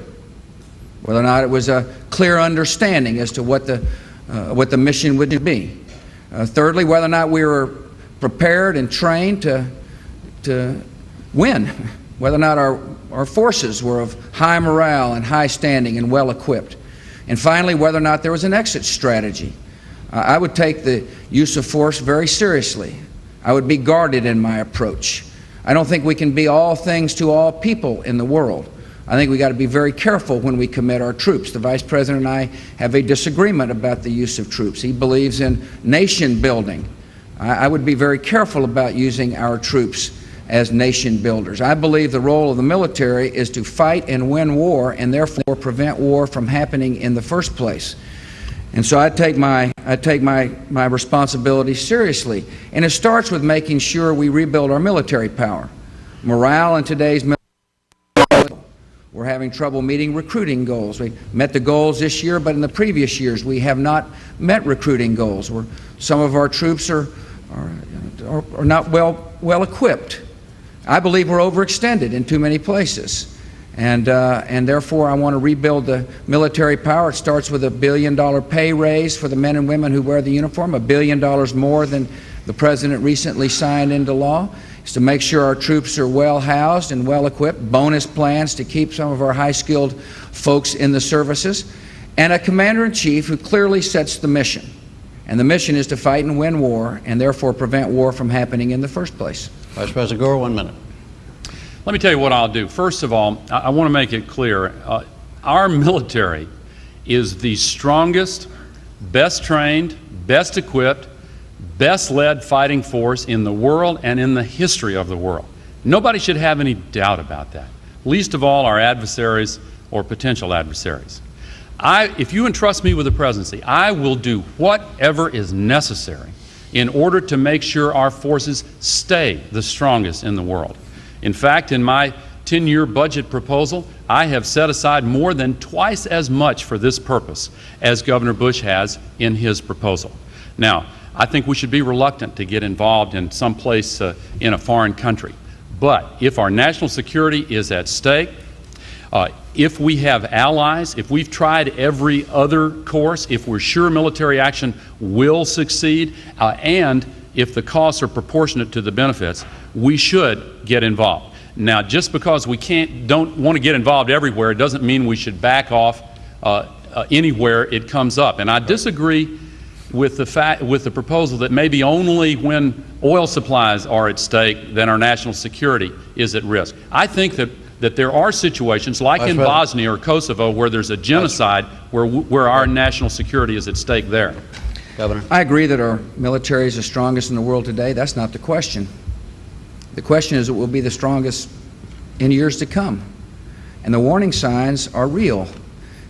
whether or not it was a clear understanding as to what the mission would be. Thirdly, whether or not we were prepared and trained to win, whether or not our forces were of high morale and high standing and well equipped. And finally, whether or not there was an exit strategy. I would take the use of force very seriously. I would be guarded in my approach. I don't think we can be all things to all people in the world. I think we got to be very careful when we commit our troops. The Vice President and I have a disagreement about the use of troops. He believes in nation building. I would be very careful about using our troops as nation builders. I believe the role of the military is to fight and win war, and therefore prevent war from happening in the first place. And so I take my responsibility seriously. And it starts with making sure we rebuild our military power. Morale in today's military, we're having trouble meeting recruiting goals. We met the goals this year, but in the previous years we have not met recruiting goals. Some of our troops are not well equipped. I believe we're overextended in too many places. And therefore I want to rebuild the military power. It starts with $1 billion pay raise for the men and women who wear the uniform, $1 billion more than the President recently signed into law. It's to make sure our troops are well housed and well equipped, bonus plans to keep some of our high-skilled folks in the services, and a commander-in-chief who clearly sets the mission. And the mission is to fight and win war, and therefore prevent war from happening in the first place. Vice President Gore, 1 minute. Let me tell you what I'll do. First of all, I want to make it clear, our military is the strongest, best trained, best equipped, best led fighting force in the world and in the history of the world. Nobody should have any doubt about that, least of all our adversaries or potential adversaries. If you entrust me with the presidency, I will do whatever is necessary in order to make sure our forces stay the strongest in the world. In fact, in my 10-year budget proposal, I have set aside more than twice as much for this purpose as Governor Bush has in his proposal. Now, I think we should be reluctant to get involved in some place in a foreign country. But if our national security is at stake, if we have allies, if we've tried every other course, if we're sure military action will succeed, and if the costs are proportionate to the benefits, we should get involved. Now, just because we don't want to get involved everywhere doesn't mean we should back off anywhere it comes up. And I disagree with the proposal that maybe only when oil supplies are at stake then our national security is at risk. I think that there are situations like in Bosnia or Kosovo where there's a genocide where our national security is at stake there. Governor. I agree that our military is the strongest in the world today. That's not the question. The question is, it will be the strongest in years to come. And the warning signs are real.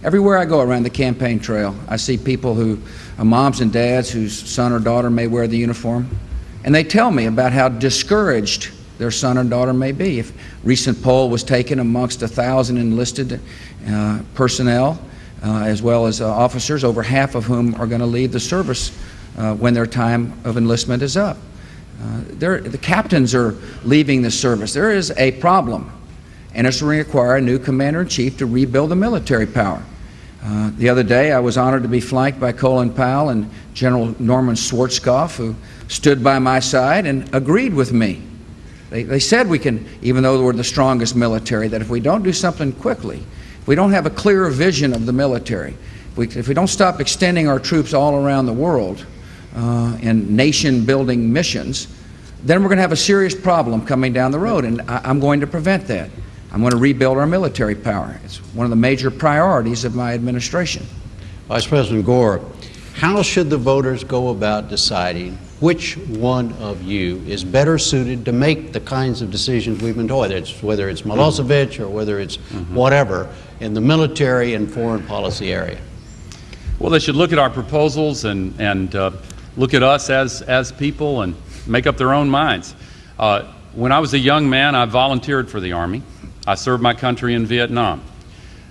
Everywhere I go around the campaign trail, I see people moms and dads whose son or daughter may wear the uniform, and they tell me about how discouraged their son or daughter may be. If recent poll was taken amongst 1,000 enlisted personnel, as well as officers, over half of whom are going to leave the service when their time of enlistment is up. The captains are leaving the service. There is a problem, and it's going to require a new commander-in-chief to rebuild the military power. The other day, I was honored to be flanked by Colin Powell and General Norman Schwarzkopf, who stood by my side and agreed with me. They said we can, even though we're the strongest military, that if we don't do something quickly, if we don't have a clearer vision of the military, if we don't stop extending our troops all around the world in nation-building missions, then we're going to have a serious problem coming down the road, and I'm going to prevent that. I'm going to rebuild our military power. It's one of the major priorities of my administration. Vice President Gore, how should the voters go about deciding which one of you is better suited to make the kinds of decisions we've been told, whether it's Milosevic or whether it's whatever, in the military and foreign policy area? Well, they should look at our proposals and look at us as people and make up their own minds. When I was a young man, I volunteered for the Army. I served my country in Vietnam.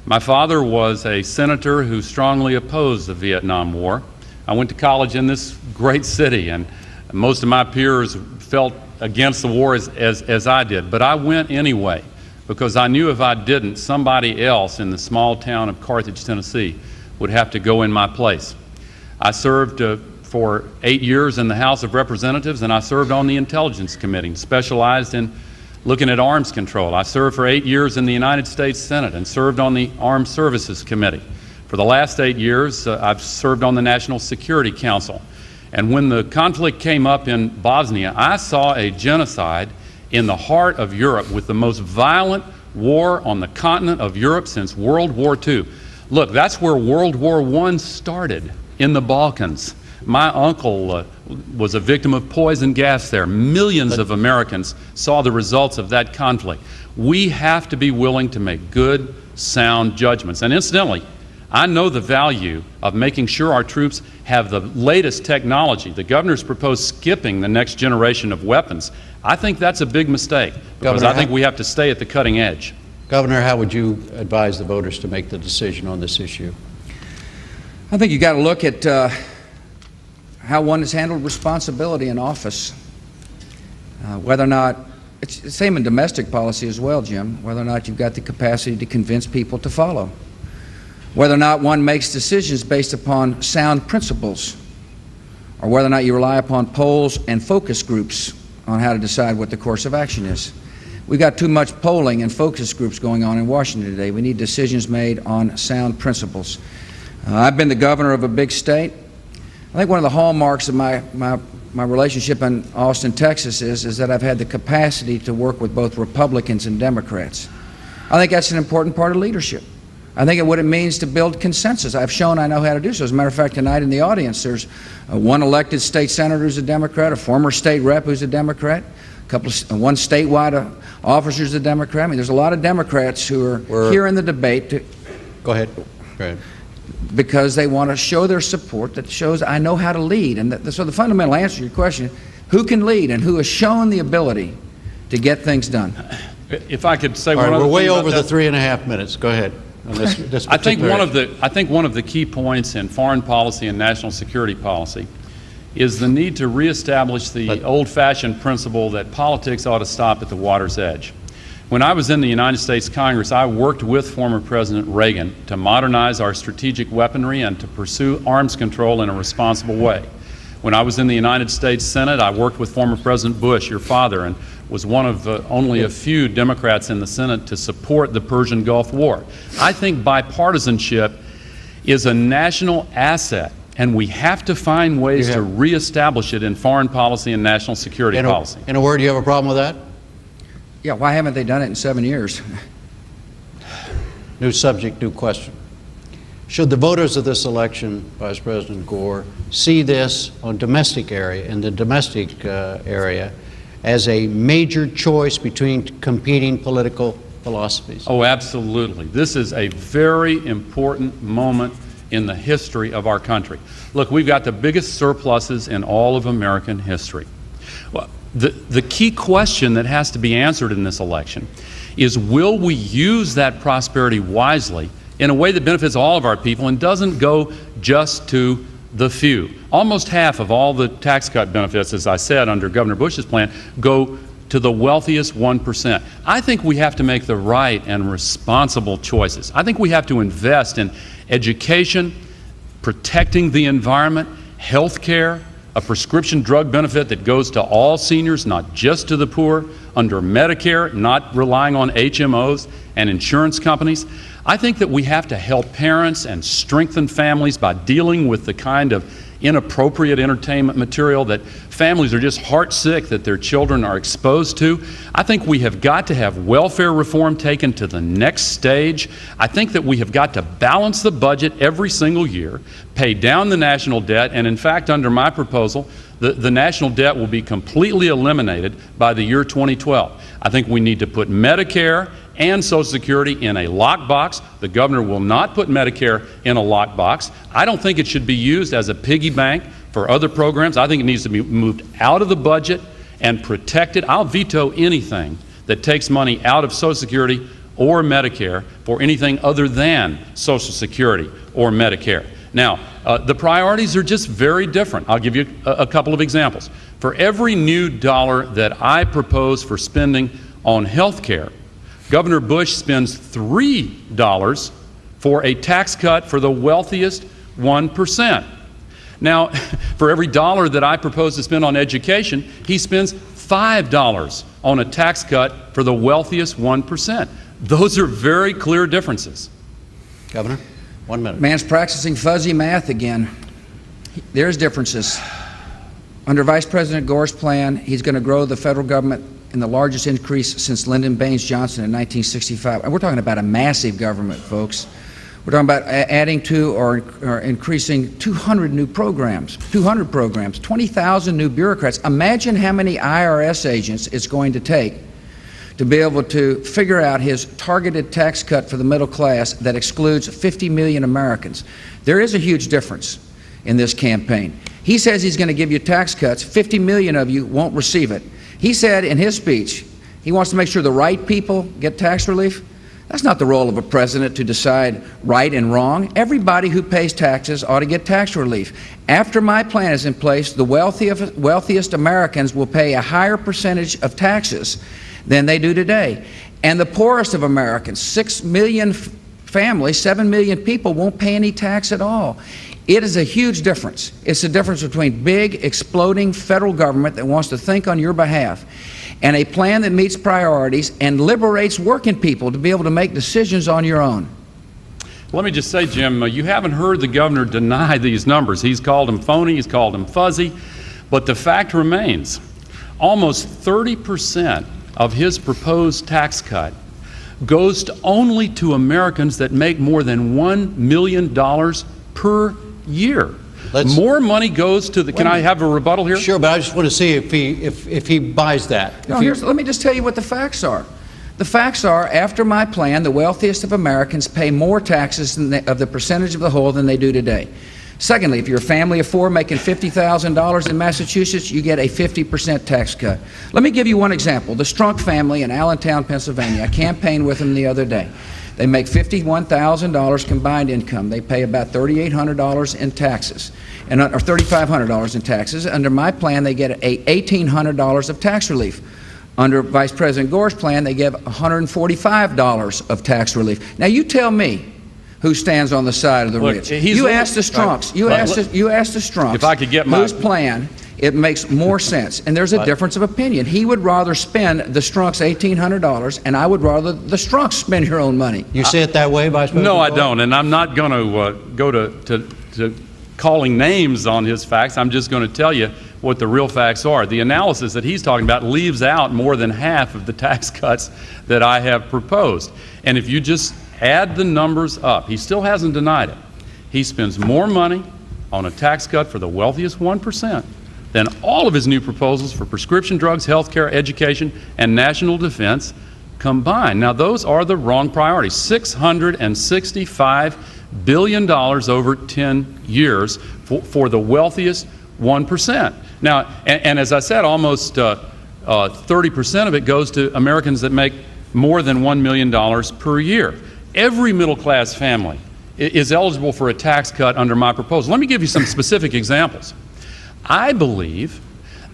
My father was a senator who strongly opposed the Vietnam War. I went to college in this great city, and most of my peers felt against the war as I did. But I went anyway, because I knew if I didn't, somebody else in the small town of Carthage, Tennessee, would have to go in my place. I served for 8 years in the House of Representatives, and I served on the Intelligence Committee, specialized in looking at arms control. I served for 8 years in the United States Senate and served on the Armed Services Committee. For For the last 8 years, I've served on the National Security Council. And when the conflict came up in Bosnia, I saw a genocide in the heart of Europe with the most violent war on the continent of Europe since World War II. Look, that's where World War I started, in the Balkans. My uncle was a victim of poison gas there. Millions of Americans saw the results of that conflict. We have to be willing to make good, sound judgments. And incidentally, I know the value of making sure our troops have the latest technology. The governor's proposed skipping the next generation of weapons. I think that's a big mistake, because I think we have to stay at the cutting edge. Governor, how would you advise the voters to make the decision on this issue? I think you got to look at how one has handled responsibility in office. Whether or not, it's the same in domestic policy as well, Jim, whether or not you've got the capacity to convince people to follow. Whether or not one makes decisions based upon sound principles, or whether or not you rely upon polls and focus groups on how to decide what the course of action is. We've got too much polling and focus groups going on in Washington today. We need decisions made on sound principles. I've been the governor of a big state. I think one of the hallmarks of my relationship in Austin, Texas is that I've had the capacity to work with both Republicans and Democrats. I think that's an important part of leadership. I think what it means to build consensus. I've shown I know how to do so. As a matter of fact, tonight in the audience, there's one elected state senator who's a Democrat, a former state rep who's a Democrat, one statewide officer who's a Democrat. I mean, there's a lot of Democrats who are here in the debate. Go ahead. Go ahead. Because they want to show their support that shows I know how to lead. And so the fundamental answer to your question, who can lead and who has shown the ability to get things done? If I could say All one right, other we're way thing about over the that. 3.5 minutes. Go ahead. On this I think particular one of the key points in foreign policy and national security policy is the need to reestablish the old-fashioned principle that politics ought to stop at the water's edge. When I was in the United States Congress, I worked with former President Reagan to modernize our strategic weaponry and to pursue arms control in a responsible way. When I was in the United States Senate, I worked with former President Bush, your father, and was one of only a few Democrats in the Senate to support the Persian Gulf War. I think bipartisanship is a national asset, and we have to find ways to reestablish it in foreign policy and national security policy. In a word, do you have a problem with that? Yeah, why haven't they done it in 7 years? New subject, new question. Should the voters of this election, Vice President Gore, see this on domestic area, in the domestic area, as a major choice between competing political philosophies? Oh, absolutely. This is a very important moment in the history of our country. Look, we've got the biggest surpluses in all of American history. Well, the key question that has to be answered in this election is, will we use that prosperity wisely in a way that benefits all of our people and doesn't go just to the few? Almost half of all the tax cut benefits, as I said, under Governor Bush's plan, go to the wealthiest 1%. I think we have to make the right and responsible choices. I think we have to invest in education, protecting the environment, health care, a prescription drug benefit that goes to all seniors, not just to the poor, under Medicare, not relying on HMOs and insurance companies. I think that we have to help parents and strengthen families by dealing with the kind of inappropriate entertainment material that families are just heartsick that their children are exposed to. I think we have got to have welfare reform taken to the next stage. I think that we have got to balance the budget every single year, pay down the national debt, and in fact, under my proposal, the national debt will be completely eliminated by the year 2012. I think we need to put Medicare and Social Security in a lockbox. The governor will not put Medicare in a lockbox. I don't think it should be used as a piggy bank for other programs. I think it needs to be moved out of the budget and protected. I'll veto anything that takes money out of Social Security or Medicare for anything other than Social Security or Medicare. Now, the priorities are just very different. I'll give you a couple of examples. For every new dollar that I propose for spending on health care, Governor Bush spends $3 for a tax cut for the wealthiest 1%. Now, for every dollar that I propose to spend on education, he spends $5 on a tax cut for the wealthiest 1%. Those are very clear differences. Governor? 1 minute. Man's practicing fuzzy math again. There's differences. Under Vice President Gore's plan, he's going to grow the federal government in the largest increase since Lyndon Baines Johnson in 1965. And we're talking about a massive government, folks. We're talking about adding to or increasing 200 new programs, 200 programs, 20,000 new bureaucrats. Imagine how many IRS agents it's going to take to be able to figure out his targeted tax cut for the middle class that excludes 50 million Americans. There is a huge difference in this campaign. He says he's going to give you tax cuts. 50 million of you won't receive it. He said in his speech he wants to make sure the right people get tax relief. That's not the role of a president to decide right and wrong. Everybody who pays taxes ought to get tax relief. After my plan is in place, the wealthiest Americans will pay a higher percentage of taxes than they do today. And the poorest of Americans, 6 million families, 7 million people, won't pay any tax at all. It is a huge difference. It's the difference between big, exploding federal government that wants to think on your behalf and a plan that meets priorities and liberates working people to be able to make decisions on your own. Let me just say, Jim, you haven't heard the governor deny these numbers. He's called them phony, he's called them fuzzy, but the fact remains, almost 30% of his proposed tax cut goes only to Americans that make more than $1 million per year. More money goes to the, can I have a rebuttal here? Sure, but I just want to see if he buys that. No, let me just tell you what the facts are. The facts are, after my plan, the wealthiest of Americans pay more taxes of the percentage of the whole than they do today. Secondly, if you're a family of four making $50,000 in Massachusetts, you get a 50% tax cut. Let me give you one example. The Strunk family in Allentown, Pennsylvania. I campaigned with them the other day. They make $51,000 combined income. They pay about $3,800 in taxes, or $3,500 in taxes. Under my plan, they get $1,800 of tax relief. Under Vice President Gore's plan, they give $145 of tax relief. Now, you tell me who stands on the side of the rich. You asked the Strunks. You asked the Strunks. If I could get my whose plan it makes more sense, and there's a difference of opinion. He would rather spend the Strunks $1,800, and I would rather the Strunks spend your own money. You see it that way, Vice President? No, I don't, and I'm not going to go to calling names on his facts. I'm just going to tell you what the real facts are. The analysis that he's talking about leaves out more than half of the tax cuts that I have proposed. And if you just add the numbers up, he still hasn't denied it. He spends more money on a tax cut for the wealthiest 1% than all of his new proposals for prescription drugs, health care, education, and national defense combined. Now, those are the wrong priorities. $665 billion over 10 years for the wealthiest 1%. Now, and as I said, almost 30% of it goes to Americans that make more than $1 million per year. Every middle-class family is eligible for a tax cut under my proposal. Let me give you some specific examples. I believe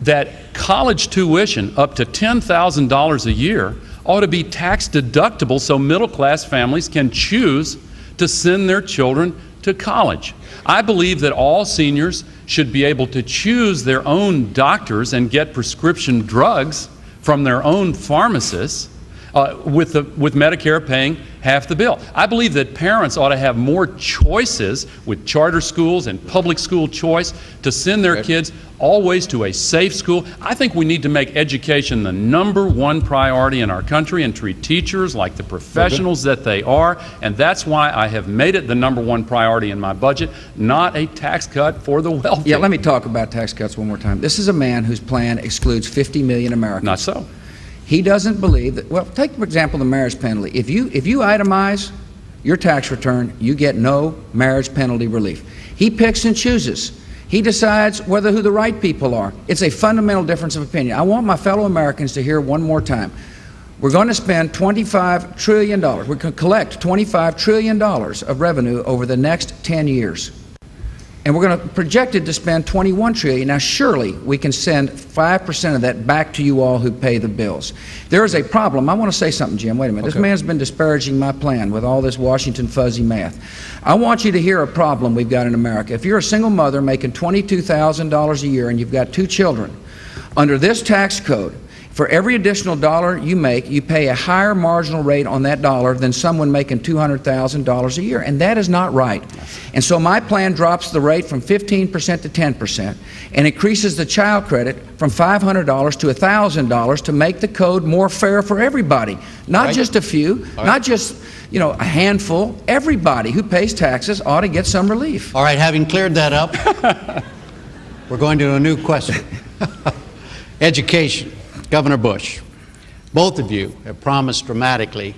that college tuition up to $10,000 a year ought to be tax deductible so middle-class families can choose to send their children to college. I believe that all seniors should be able to choose their own doctors and get prescription drugs from their own pharmacists, with Medicare paying half the bill. I believe that parents ought to have more choices with charter schools and public school choice to send their kids always to a safe school. I think we need to make education the #1 priority in our country and treat teachers like the professionals that they are, and that's why I have made it the #1 priority in my budget, not a tax cut for the wealthy. Yeah, let me talk about tax cuts one more time. This is a man whose plan excludes 50 million Americans. Not so. He doesn't believe that, well, take for example the marriage penalty. If you itemize your tax return, you get no marriage penalty relief. He picks and chooses. He decides who the right people are. It's a fundamental difference of opinion. I want my fellow Americans to hear one more time. We're going to spend $25 trillion. We're going to collect $25 trillion of revenue over the next 10 years. And we're going to project it to spend $21 trillion. Now, surely we can send 5% of that back to you all who pay the bills. There is a problem. I want to say something, Jim. Wait a minute. Okay. This man's been disparaging my plan with all this Washington fuzzy math. I want you to hear a problem we've got in America. If you're a single mother making $22,000 a year and you've got 2 children, under this tax code, For every additional dollar you make, you pay a higher marginal rate on that dollar than someone making $200,000 a year, and that is not right. And so my plan drops the rate from 15% to 10% and increases the child credit from $500 to $1,000 to make the code more fair for everybody, not just a few, not just a handful. Everybody who pays taxes ought to get some relief. All right, having cleared that up, we're going to a new question. Education. Governor Bush, both of you have promised dramatically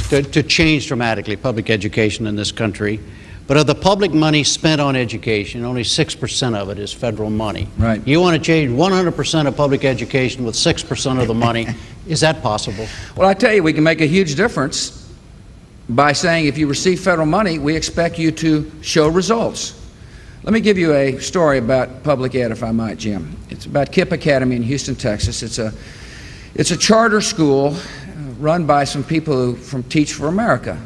to change dramatically public education in this country. But of the public money spent on education, only 6% of it is federal money. Right. You want to change 100% of public education with 6% of the money. Is that possible? Well, I tell you, we can make a huge difference by saying if you receive federal money, we expect you to show results. Let me give you a story about public ed, if I might, Jim. It's about KIPP Academy in Houston, Texas. It's a charter school run by some people from Teach for America.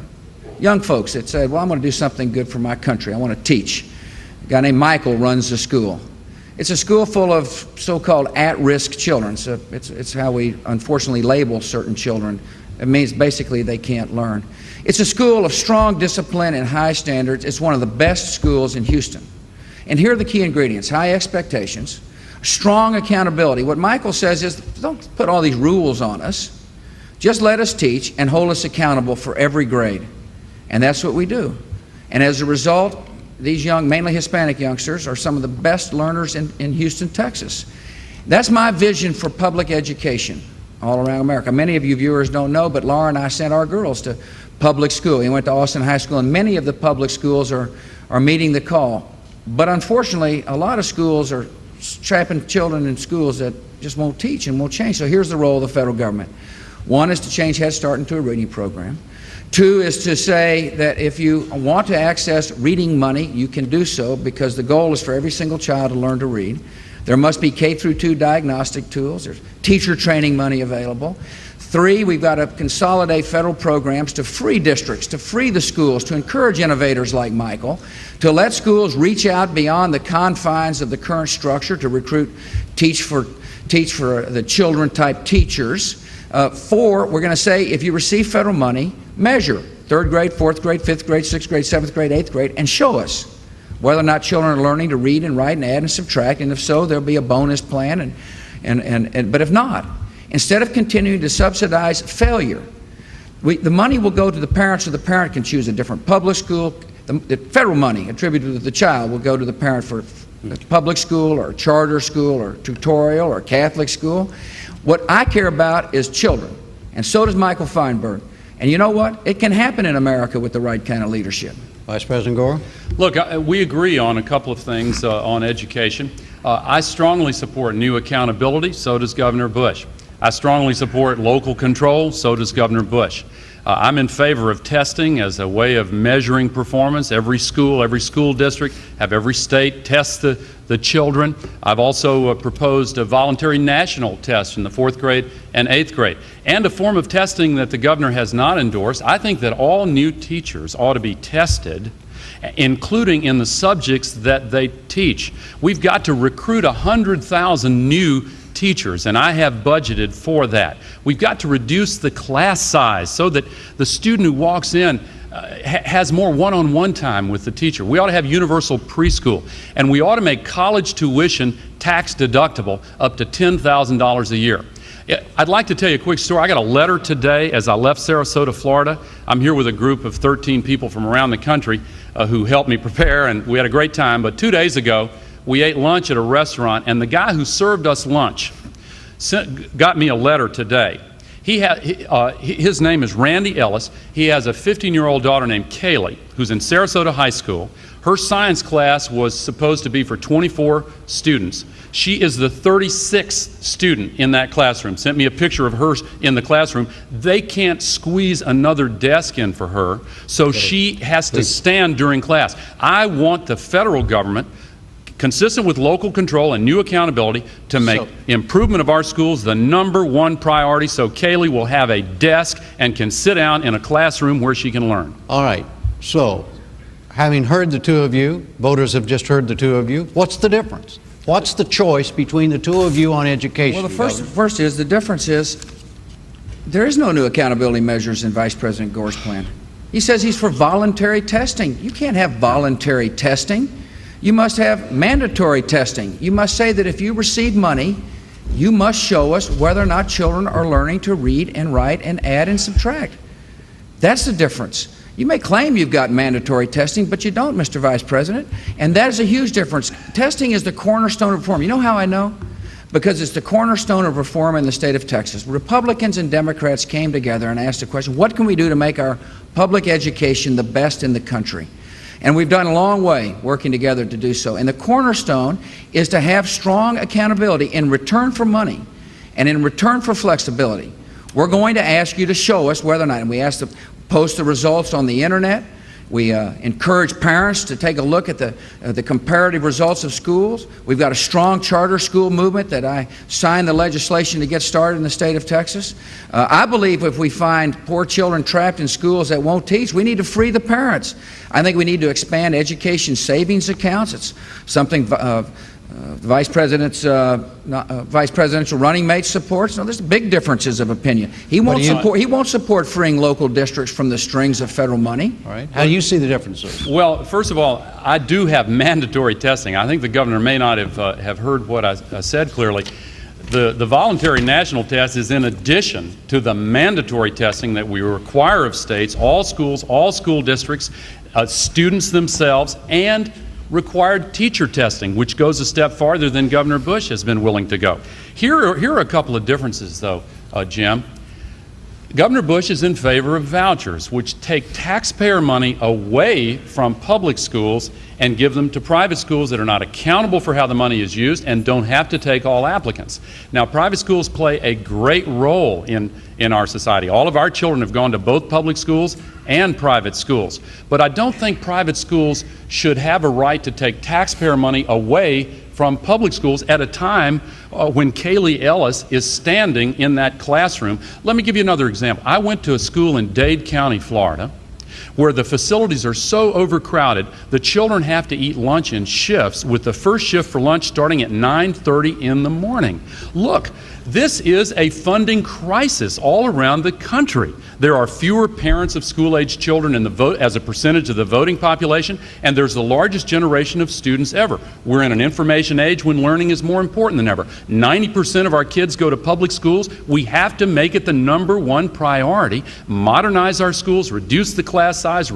Young folks that said, well, I'm going to do something good for my country. I want to teach. A guy named Michael runs the school. It's a school full of so-called at-risk children. So it's how we unfortunately label certain children. It means basically they can't learn. It's a school of strong discipline and high standards. It's one of the best schools in Houston. And here are the key ingredients: high expectations, strong accountability. What Michael says is, don't put all these rules on us. Just let us teach and hold us accountable for every grade. And that's what we do. And as a result, these young, mainly Hispanic youngsters, are some of the best learners in Houston, Texas. That's my vision for public education all around America. Many of you viewers don't know, but Laura and I sent our girls to public school. We went to Austin High School, and many of the public schools are meeting the call. But unfortunately, a lot of schools are trapping children in schools that just won't teach and won't change. So here's the role of the federal government. One is to change Head Start into a reading program. Two is to say that if you want to access reading money, you can do so, because the goal is for every single child to learn to read. There must be K-2 diagnostic tools. There's teacher training money available. Three, we've got to consolidate federal programs to free districts, to free the schools, to encourage innovators like Michael, to let schools reach out beyond the confines of the current structure to recruit teach for the children type teachers. Four, we're going to say if you receive federal money, measure third grade, fourth grade, fifth grade, sixth grade, seventh grade, eighth grade, and show us whether or not children are learning to read and write and add and subtract, and if so, there'll be a bonus plan. But if not, instead of continuing to subsidize failure, the money will go to the parents, so the parent can choose a different public school. The federal money attributed to the child will go to the parent for public school or charter school or tutorial or Catholic school. What I care about is children, and so does Michael Feinberg. And you know what? It can happen in America with the right kind of leadership. Vice President Gore? Look, we agree on a couple of things on education. I strongly support new accountability, so does Governor Bush. I strongly support local control, so does Governor Bush. I'm in favor of testing as a way of measuring performance. Every school district, have every state test the children. I've also proposed a voluntary national test in the 4th grade and 8th grade, and a form of testing that the governor has not endorsed. I think that all new teachers ought to be tested, including in the subjects that they teach. We've got to recruit 100,000 new teachers, and I have budgeted for that. We've got to reduce the class size so that the student who walks in has more one-on-one time with the teacher. We ought to have universal preschool, and we ought to make college tuition tax deductible up to $10,000 a year. I'd like to tell you a quick story. I got a letter today as I left Sarasota, Florida. I'm here with a group of 13 people from around the country who helped me prepare, and we had a great time. But 2 days ago, we ate lunch at a restaurant, and the guy who served us lunch got me a letter today. His name is Randy Ellis. He has a 15-year-old daughter named Kaylee, who's in Sarasota High School. Her science class was supposed to be for 24 students. She is the 36th student in that classroom. Sent me a picture of her in the classroom. They can't squeeze another desk in for her, so she has to stand during class. I want the federal government, consistent with local control and new accountability, to make improvement of our schools the #1 priority, so Kaylee will have a desk and can sit down in a classroom where she can learn. All right. So, having heard the two of you, voters have just heard the two of you, what's the difference? What's the choice between the two of you on education? Well, the Governor? first is, the difference is, there is no new accountability measures in Vice President Gore's plan. He says he's for voluntary testing. You can't have voluntary testing. You must have mandatory testing. You must say that if you receive money, you must show us whether or not children are learning to read and write and add and subtract. That's the difference. You may claim you've got mandatory testing, but you don't, Mr. Vice President, and that is a huge difference. Testing is the cornerstone of reform. You know how I know? Because it's the cornerstone of reform in the state of Texas. Republicans and Democrats came together and asked the question, what can we do to make our public education the best in the country? And we've done a long way working together to do so. And the cornerstone is to have strong accountability in return for money and in return for flexibility. We're going to ask you to show us whether or not, and we ask to post the results on the internet. We encourage parents to take a look at the comparative results of schools. We've got a strong charter school movement that I signed the legislation to get started in the state of Texas. I believe if we find poor children trapped in schools that won't teach, we need to free the parents. I think we need to expand education savings accounts. It's something Vice Presidential running mate supports. No, there's big differences of opinion. He won't support freeing local districts from the strings of federal money. All right. How do you see the differences? Well, first of all, I do have mandatory testing. I think the governor may not have heard what I said clearly. The voluntary national test is in addition to the mandatory testing that we require of states, all schools, all school districts, students themselves, and required teacher testing, which goes a step farther than Governor Bush has been willing to go. Here are a couple of differences, though, Jim. Governor Bush is in favor of vouchers, which take taxpayer money away from public schools and give them to private schools that are not accountable for how the money is used and don't have to take all applicants. Now, private schools play a great role in our society. All of our children have gone to both public schools and private schools. But I don't think private schools should have a right to take taxpayer money away from public schools at a time when Kaylee Ellis is standing in that classroom. Let me give you another example. I went to a school in Dade County, Florida, where the facilities are so overcrowded, the children have to eat lunch in shifts, with the first shift for lunch starting at 9:30 in the morning. Look, this is a funding crisis all around the country. There are fewer parents of school-age children in the vote as a percentage of the voting population, and there's the largest generation of students ever. We're in an information age when learning is more important than ever. 90% of our kids go to public schools. We have to make it the #1 priority. Modernize our schools, reduce the class size,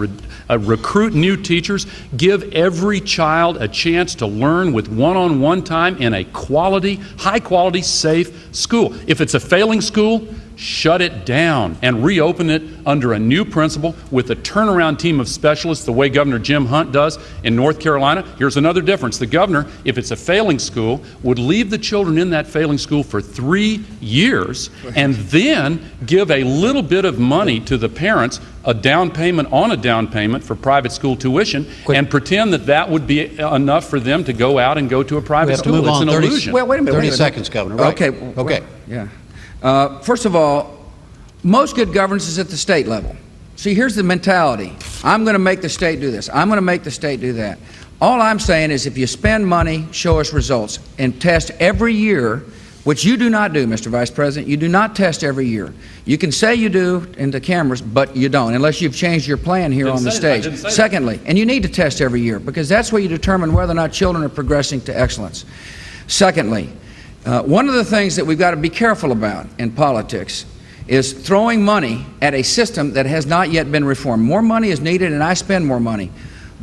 recruit new teachers, give every child a chance to learn with one-on-one time in a quality, high-quality, safe school. If it's a failing school, shut it down and reopen it under a new principal with a turnaround team of specialists, the way Governor Jim Hunt does in North Carolina. Here's another difference. The governor, if it's a failing school, would leave the children in that failing school for 3 years and then give a little bit of money to the parents, a down payment on a down payment for private school tuition, and pretend that that would be enough for them to go out and go to a private school. It's an illusion. Well, wait a minute. 30 seconds, Governor. Right. Okay. Okay. Yeah. First of all, most good governance is at the state level. See, here's the mentality. I'm going to make the state do this. I'm going to make the state do that. All I'm saying is if you spend money, show us results, and test every year, which you do not do, Mr. Vice President. You do not test every year. You can say you do in the cameras, but you don't, unless you've changed your plan here on the stage. Secondly, and you need to test every year, because that's where you determine whether or not children are progressing to excellence. Secondly, one of the things that we've got to be careful about in politics is throwing money at a system that has not yet been reformed. More money is needed, and I spend more money.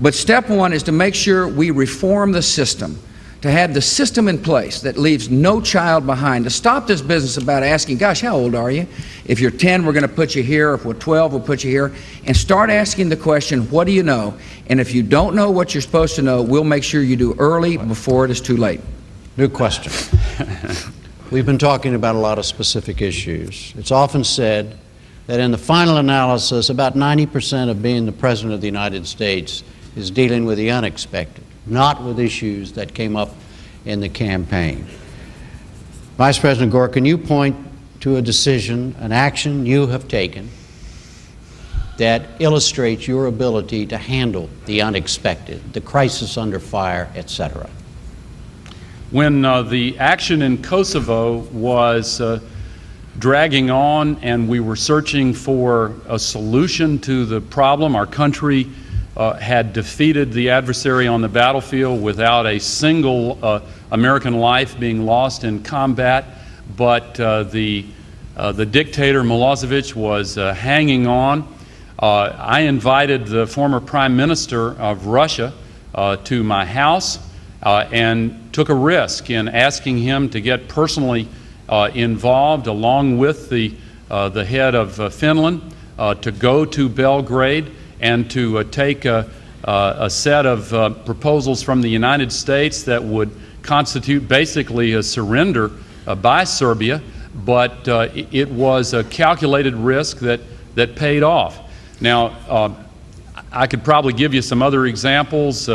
But step one is to make sure we reform the system, to have the system in place that leaves no child behind, to stop this business about asking, gosh, how old are you? If you're 10, we're going to put you here. If we're 12, we'll put you here. And start asking the question, what do you know? And if you don't know what you're supposed to know, we'll make sure you do early before it is too late. New question. We've been talking about a lot of specific issues. It's often said that in the final analysis, about 90% of being the President of the United States is dealing with the unexpected, not with issues that came up in the campaign. Vice President Gore, can you point to a decision, an action you have taken that illustrates your ability to handle the unexpected, the crisis under fire, etc.? When the action in Kosovo was dragging on and we were searching for a solution to the problem, our country had defeated the adversary on the battlefield without a single American life being lost in combat, but the dictator Milosevic was hanging on. I invited the former Prime Minister of Russia to my house and took a risk in asking him to get personally involved, along with the head of Finland, to go to Belgrade and to take a set of proposals from the United States that would constitute basically a surrender by Serbia, but it was a calculated risk that paid off. Now, I could probably give you some other examples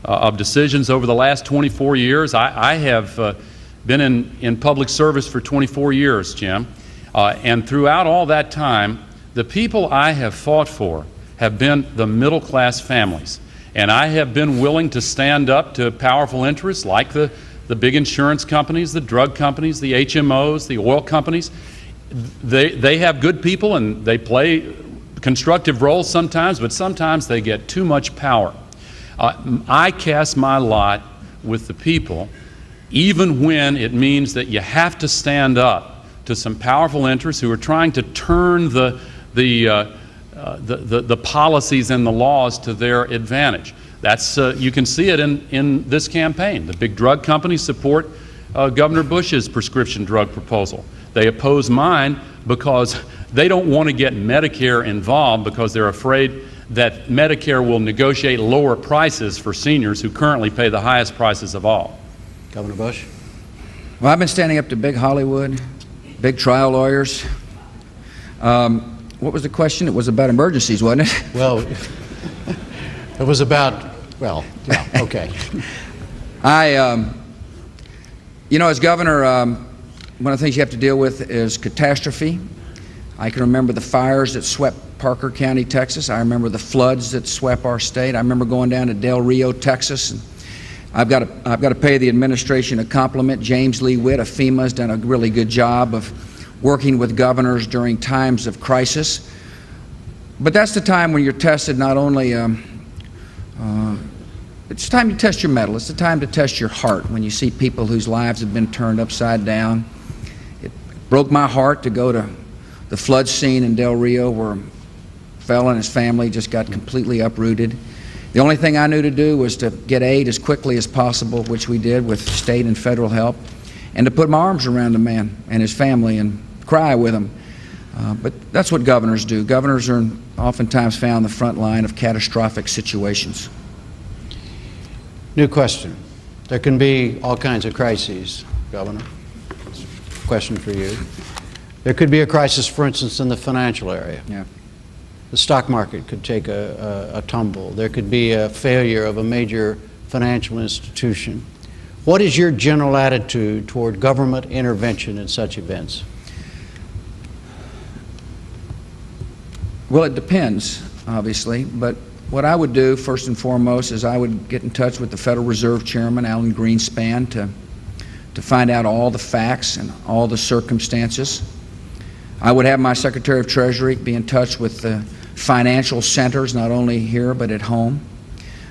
of decisions over the last 24 years. I have been in public service for 24 years, Jim, and throughout all that time, the people I have fought for have been the middle-class families. And I have been willing to stand up to powerful interests like the big insurance companies, the drug companies, the HMOs, the oil companies. They have good people and they play constructive roles sometimes, but sometimes they get too much power. I cast my lot with the people, even when it means that you have to stand up to some powerful interests who are trying to turn the policies and the laws to their advantage. That's you can see it in this campaign. The big drug companies support Governor Bush's prescription drug proposal. They oppose mine because they don't want to get Medicare involved because they're afraid that Medicare will negotiate lower prices for seniors who currently pay the highest prices of all. Governor Bush? Well, I've been standing up to big Hollywood, big trial lawyers. What was the question? It was about emergencies, wasn't it? Well, it was about, well, yeah, okay. You know, as governor, one of the things you have to deal with is catastrophe. I can remember the fires that swept Parker County, Texas. I remember the floods that swept our state. I remember going down to Del Rio, Texas. And I've got to pay the administration a compliment. James Lee Witt of FEMA has done a really good job of working with governors during times of crisis. But that's the time when you're tested not only, it's time to test your mettle, it's the time to test your heart when you see people whose lives have been turned upside down. It broke my heart to go to the flood scene in Del Rio where a fellow and his family just got completely uprooted. The only thing I knew to do was to get aid as quickly as possible, which we did with state and federal help, and to put my arms around the man and his family and cry with him. But that's what governors do. Governors are oftentimes found on the front line of catastrophic situations. New question. There can be all kinds of crises, Governor. Question for you. There could be a crisis, for instance, in the financial area. Yeah. The stock market could take a tumble. There could be a failure of a major financial institution. What is your general attitude toward government intervention in such events? Well, it depends, obviously, but what I would do first and foremost is I would get in touch with the Federal Reserve Chairman, Alan Greenspan, to find out all the facts and all the circumstances. I would have my Secretary of Treasury be in touch with the financial centers, not only here but at home.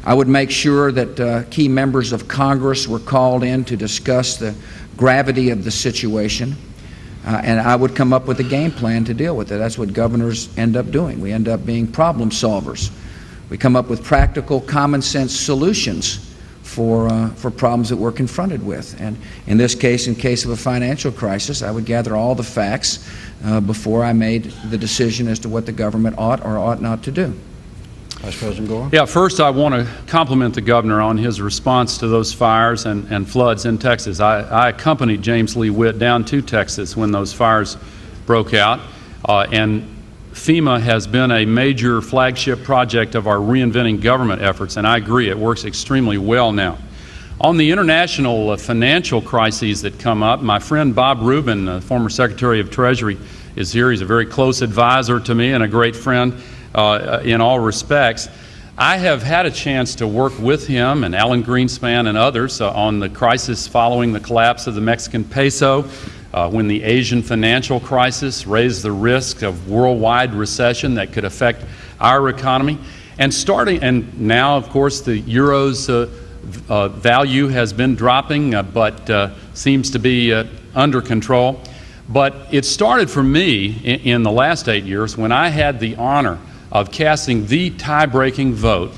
I would make sure that key members of Congress were called in to discuss the gravity of the situation, and I would come up with a game plan to deal with it. That's what governors end up doing. We end up being problem solvers. We come up with practical, common sense solutions for problems that we're confronted with. And in this case, in case of a financial crisis, I would gather all the facts before I made the decision as to what the government ought or ought not to do. Vice President Gore? Yeah, first I want to compliment the governor on his response to those fires and floods in Texas. I accompanied James Lee Witt down to Texas when those fires broke out, and FEMA has been a major flagship project of our reinventing government efforts, and I agree, it works extremely well now. On the international financial crises that come up, my friend Bob Rubin, former Secretary of Treasury, is here. He's a very close advisor to me and a great friend in all respects. I have had a chance to work with him and Alan Greenspan and others on the crisis following the collapse of the Mexican peso, when the Asian financial crisis raised the risk of worldwide recession that could affect our economy. And now, of course, the euro's value has been dropping, but seems to be under control. But it started for me in the last 8 years when I had the honor of casting the tie-breaking vote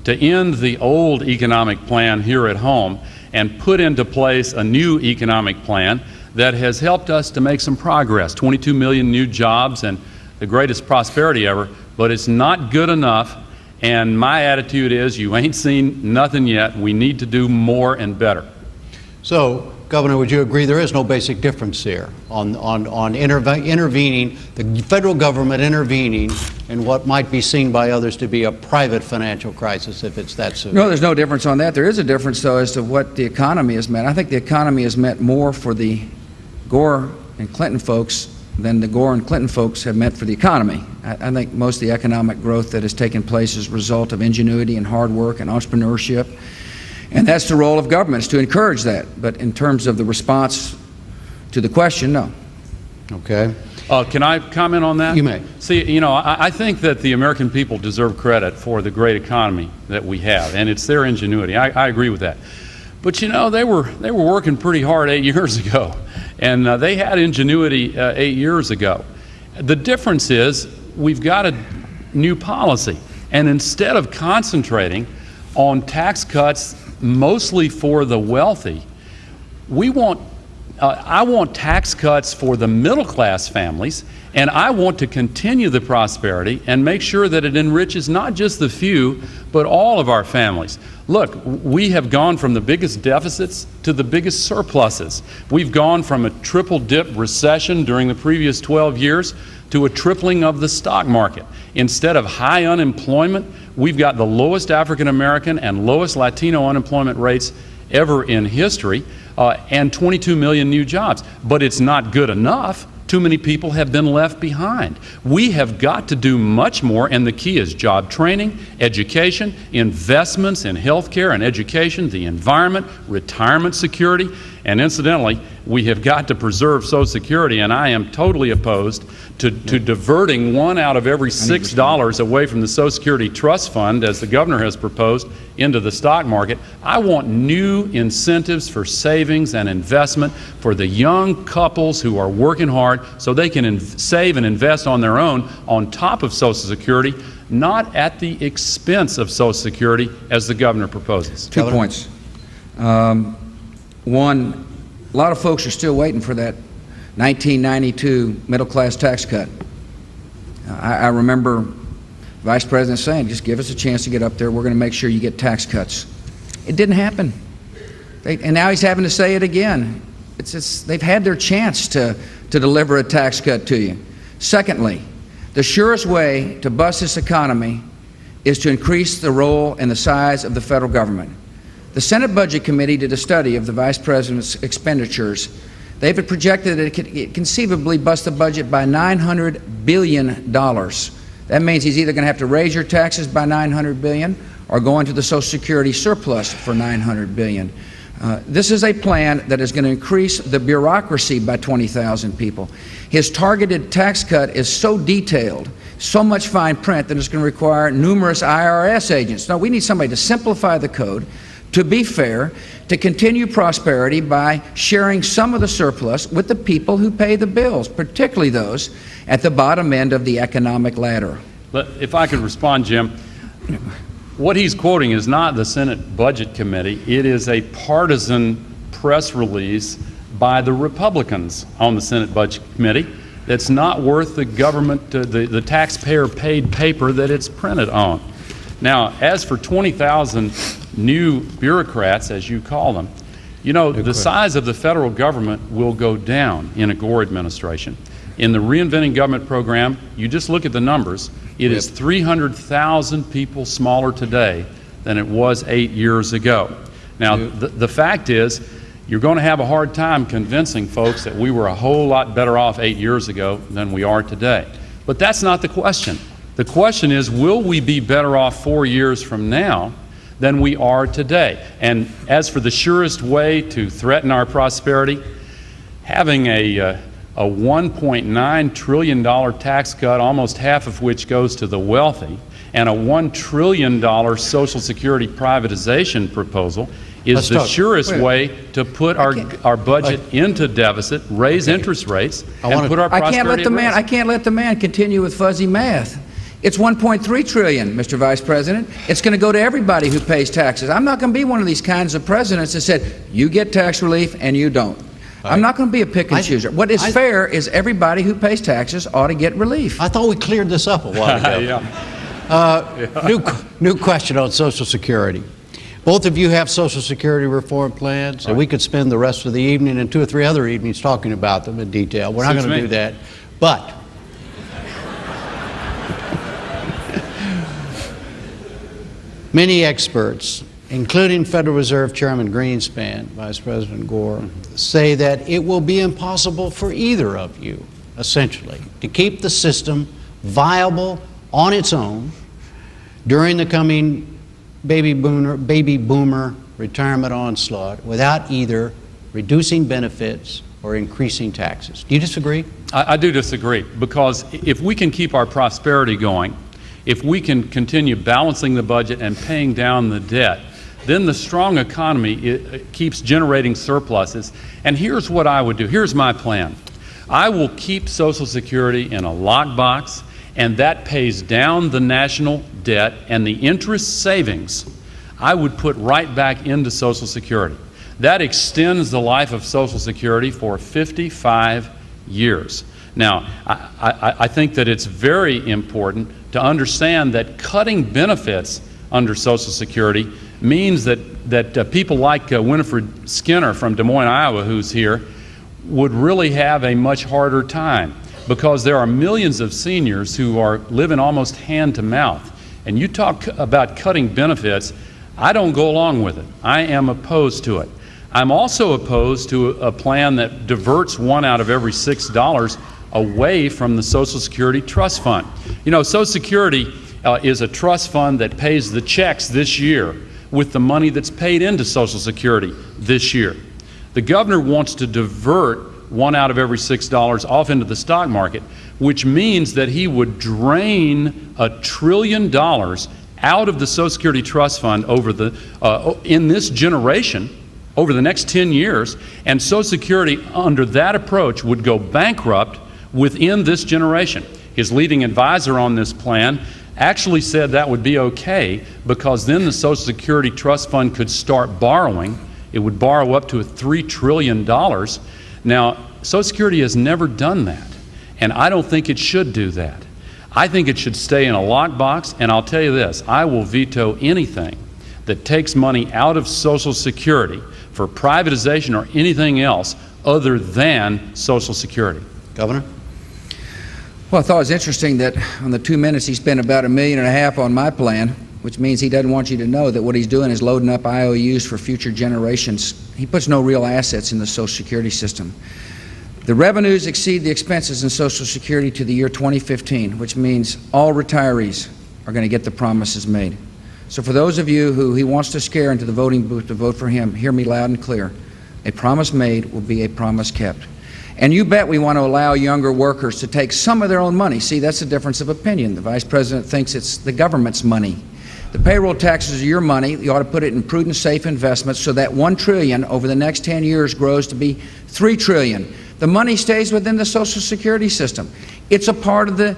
to end the old economic plan here at home and put into place a new economic plan that has helped us to make some progress. 22 million new jobs and the greatest prosperity ever, but it's not good enough. And my attitude is, you ain't seen nothing yet. We need to do more and better. So, Governor, would you agree there is no basic difference here on intervening, the federal government intervening in what might be seen by others to be a private financial crisis, if it's that severe? No, there's no difference on that. There is a difference, though, as to what the economy has meant. I think the economy has meant more for the Gore and Clinton folks than the Gore and Clinton folks have meant for the economy. I think most of the economic growth that has taken place is a result of ingenuity and hard work and entrepreneurship. And that's the role of governments, to encourage that. But in terms of the response to the question, no. Okay. Can I comment on that? You may. See, you know, I think that the American people deserve credit for the great economy that we have, and it's their ingenuity. I agree with that. But you know, they were working pretty hard 8 years ago, and they had ingenuity 8 years ago. The difference is we've got a new policy, and instead of concentrating on tax cuts mostly for the wealthy, I want tax cuts for the middle class families, and I want to continue the prosperity and make sure that it enriches not just the few, but all of our families. Look, we have gone from the biggest deficits to the biggest surpluses. We've gone from a triple-dip recession during the previous 12 years to a tripling of the stock market. Instead of high unemployment, we've got the lowest African American and lowest Latino unemployment rates ever in history, and 22 million new jobs. But it's not good enough. Too many people have been left behind. We have got to do much more, and the key is job training, education, investments in healthcare and education, the environment, retirement security, and incidentally, we have got to preserve Social Security, and I am totally opposed to diverting $1 out of every $6 away from the Social Security Trust Fund, as the governor has proposed, into the stock market. I want new incentives for savings and investment for the young couples who are working hard so they can save and invest on their own on top of Social Security, not at the expense of Social Security as the governor proposes. 2 points. One, a lot of folks are still waiting for that 1992 middle-class tax cut. I remember Vice President saying, just give us a chance to get up there. We're going to make sure you get tax cuts. It didn't happen. And now he's having to say it again. They've had their chance to deliver a tax cut to you. Secondly, the surest way to bust this economy is to increase the role and the size of the federal government. The Senate Budget Committee did a study of the Vice President's expenditures. They've projected that it could conceivably bust the budget by $900 billion. That means he's either going to have to raise your taxes by $900 billion or go into the Social Security surplus for $900 billion. This is a plan that is going to increase the bureaucracy by 20,000 people. His targeted tax cut is so detailed, so much fine print, that it's going to require numerous IRS agents. No, we need somebody to simplify the code, to be fair, to continue prosperity by sharing some of the surplus with the people who pay the bills, particularly those at the bottom end of the economic ladder. If I could respond, Jim, what he's quoting is not the Senate Budget Committee. It is a partisan press release by the Republicans on the Senate Budget Committee that's not worth the government, the taxpayer-paid paper that it's printed on. Now, as for 20,000 new bureaucrats, as you call them, you know, the size of the federal government will go down in a Gore administration. In the Reinventing Government program, you just look at the numbers, it is 300,000 people smaller today than it was 8 years ago. Now, the fact is, you're going to have a hard time convincing folks that we were a whole lot better off 8 years ago than we are today. But that's not the question. The question is, will we be better off 4 years from now than we are today? And as for the surest way to threaten our prosperity, having a $1.9 trillion tax cut, almost half of which goes to the wealthy, and a $1 trillion Social Security privatization proposal is the surest way to put our budget into deficit, raise interest rates, and put our prosperity at risk. I can't let the man continue with fuzzy math. It's $1.3 trillion, Mr. Vice President. It's going to go to everybody who pays taxes. I'm not going to be one of these kinds of presidents that said, you get tax relief and you don't. I'm not going to be a pick and chooser. What is fair is everybody who pays taxes ought to get relief. I thought we cleared this up a while ago. New question on Social Security. Both of you have Social Security reform plans, and we could spend the rest of the evening and 2 or 3 other evenings talking about them in detail. We're not going to do that. But many experts, including Federal Reserve Chairman Greenspan, Vice President Gore, say that it will be impossible for either of you, essentially, to keep the system viable on its own during the coming baby boomer retirement onslaught without either reducing benefits or increasing taxes. Do you disagree? I do disagree, because if we can keep our prosperity going, if we can continue balancing the budget and paying down the debt, then the strong economy it keeps generating surpluses. And here's what I would do. Here's my plan. I will keep Social Security in a lockbox, and that pays down the national debt, and the interest savings I would put right back into Social Security. That extends the life of Social Security for 55 years. Now, I think that it's very important to understand that cutting benefits under Social Security means that people like Winifred Skinner from Des Moines, Iowa, who's here, would really have a much harder time, because there are millions of seniors who are living almost hand to mouth. And you talk about cutting benefits, I don't go along with it. I am opposed to it. I'm also opposed to a plan that diverts $1 out of every $6 away from the Social Security Trust Fund. You know, Social Security is a trust fund that pays the checks this year with the money that's paid into Social Security this year. The governor wants to divert $1 out of every $6 off into the stock market, which means that he would drain $1 trillion out of the Social Security Trust Fund in this generation, over the next 10 years, and Social Security under that approach would go bankrupt within this generation. His leading advisor on this plan actually said that would be okay, because then the Social Security Trust Fund could start borrowing. It would borrow up to $3 trillion. Now, Social Security has never done that, and I don't think it should do that. I think it should stay in a lockbox, and I'll tell you this, I will veto anything that takes money out of Social Security for privatization or anything else other than Social Security. Governor? Well, I thought it was interesting that on the 2 minutes he spent about $1.5 million on my plan, which means he doesn't want you to know that what he's doing is loading up IOUs for future generations. He puts no real assets in the Social Security system. The revenues exceed the expenses in Social Security to the year 2015, which means all retirees are going to get the promises made. So for those of you who he wants to scare into the voting booth to vote for him, hear me loud and clear. A promise made will be a promise kept. And you bet we want to allow younger workers to take some of their own money. See, that's a difference of opinion. The Vice President thinks it's the government's money. The payroll taxes are your money. You ought to put it in prudent, safe investments so that $1 trillion over the next 10 years grows to be $3 trillion. The money stays within the Social Security system. It's a part of the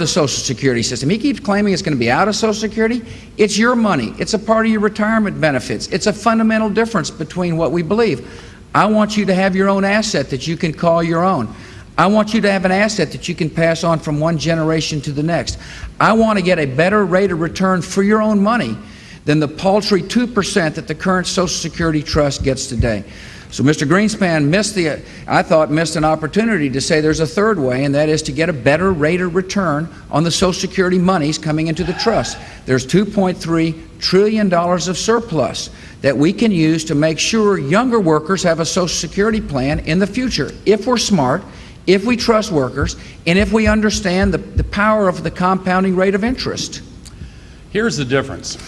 Social Security system. He keeps claiming it's going to be out of Social Security. It's your money. It's a part of your retirement benefits. It's a fundamental difference between what we believe. I want you to have your own asset that you can call your own. I want you to have an asset that you can pass on from one generation to the next. I want to get a better rate of return for your own money than the paltry 2% that the current Social Security Trust gets today. So Mr. Greenspan missed an opportunity to say there's a third way, and that is to get a better rate of return on the Social Security monies coming into the trust. There's $2.3 trillion of surplus that we can use to make sure younger workers have a Social Security plan in the future, if we're smart, if we trust workers, and if we understand the power of the compounding rate of interest. Here's the difference.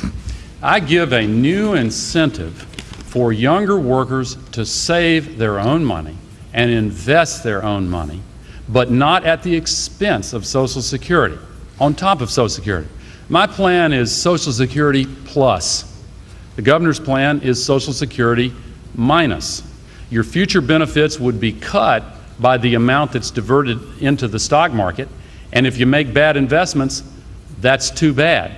I give a new incentive for younger workers to save their own money and invest their own money, but not at the expense of Social Security, on top of Social Security. My plan is Social Security plus. The governor's plan is Social Security minus. Your future benefits would be cut by the amount that's diverted into the stock market, and if you make bad investments, that's too bad.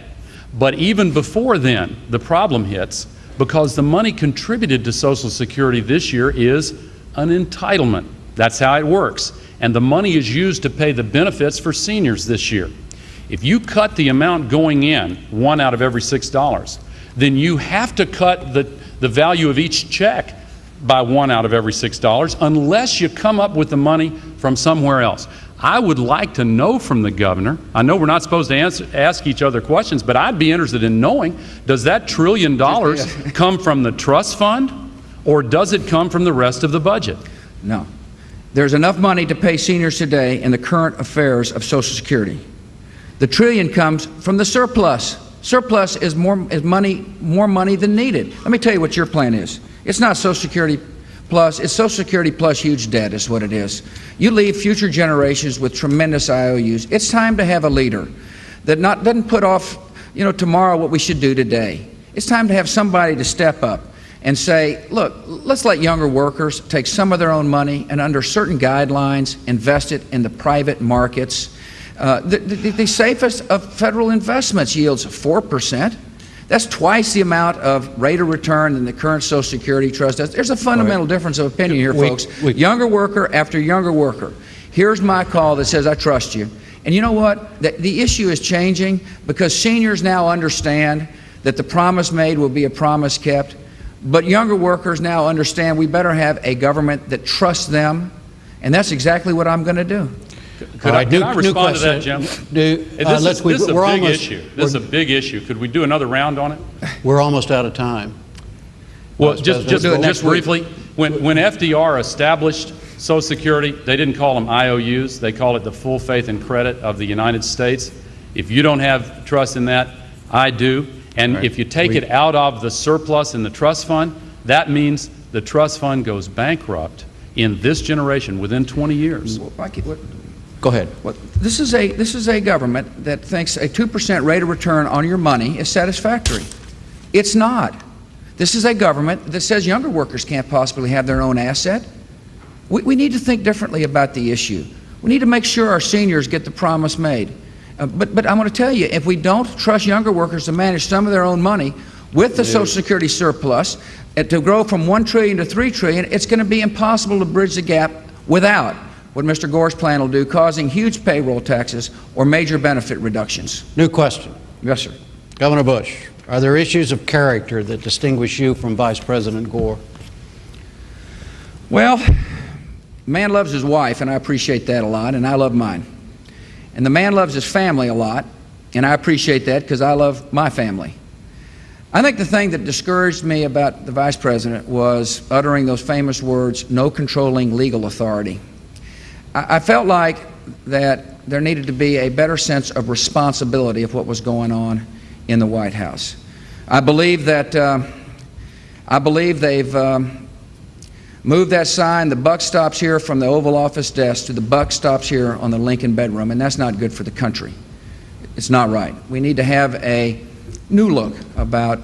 But even before then, the problem hits, because the money contributed to Social Security this year is an entitlement. That's how it works. And the money is used to pay the benefits for seniors this year. If you cut the amount going in, $1 out of every $6, then you have to cut the value of each check by $1 out of every $6 unless you come up with the money from somewhere else. I would like to know from the governor, I know we're not supposed to ask each other questions, but I'd be interested in knowing, does that $1 trillion come from the trust fund, or does it come from the rest of the budget? No. There's enough money to pay seniors today in the current affairs of Social Security. The trillion comes from the surplus. Surplus is more money than needed. Let me tell you what your plan is. It's not Social Security plus, it's Social Security plus huge debt is what it is. You leave future generations with tremendous IOUs. It's time to have a leader that doesn't put off, tomorrow what we should do today. It's time to have somebody to step up and say, look, let's let younger workers take some of their own money and under certain guidelines invest it in the private markets. The safest of federal investments yields 4%. That's twice the amount of rate of return than the current Social Security trust does. There's a fundamental difference of opinion here, folks. Younger worker after younger worker. Here's my call that says I trust you. And you know what? The issue is changing because seniors now understand that the promise made will be a promise kept. But younger workers now understand we better have a government that trusts them. And that's exactly what I'm going to do. Could I respond to that, Jim? This is a big issue. This is a big issue. Could we do another round on it? We're almost out of time. Well, just briefly, when FDR established Social Security, they didn't call them IOUs. They called it the full faith and credit of the United States. If you don't have trust in that, I do. And if you take it out of the surplus in the trust fund, that means the trust fund goes bankrupt in this generation within 20 years. Go ahead. Well, this is a government that thinks a 2% rate of return on your money is satisfactory. It's not. This is a government that says younger workers can't possibly have their own asset. We need to think differently about the issue. We need to make sure our seniors get the promise made. But I want to tell you, if we don't trust younger workers to manage some of their own money with the Social Security surplus, to grow from $1 trillion to $3 trillion, it's going to be impossible to bridge the gap without what Mr. Gore's plan will do, causing huge payroll taxes or major benefit reductions. New question. Yes, sir. Governor Bush, are there issues of character that distinguish you from Vice President Gore? Well, man loves his wife, and I appreciate that a lot, and I love mine. And the man loves his family a lot, and I appreciate that because I love my family. I think the thing that discouraged me about the Vice President was uttering those famous words, no controlling legal authority. I felt like that there needed to be a better sense of responsibility of what was going on in the White House. I believe they've moved that sign, the buck stops here from the Oval Office desk to the buck stops here on the Lincoln bedroom, and that's not good for the country. It's not right. We need to have a new look about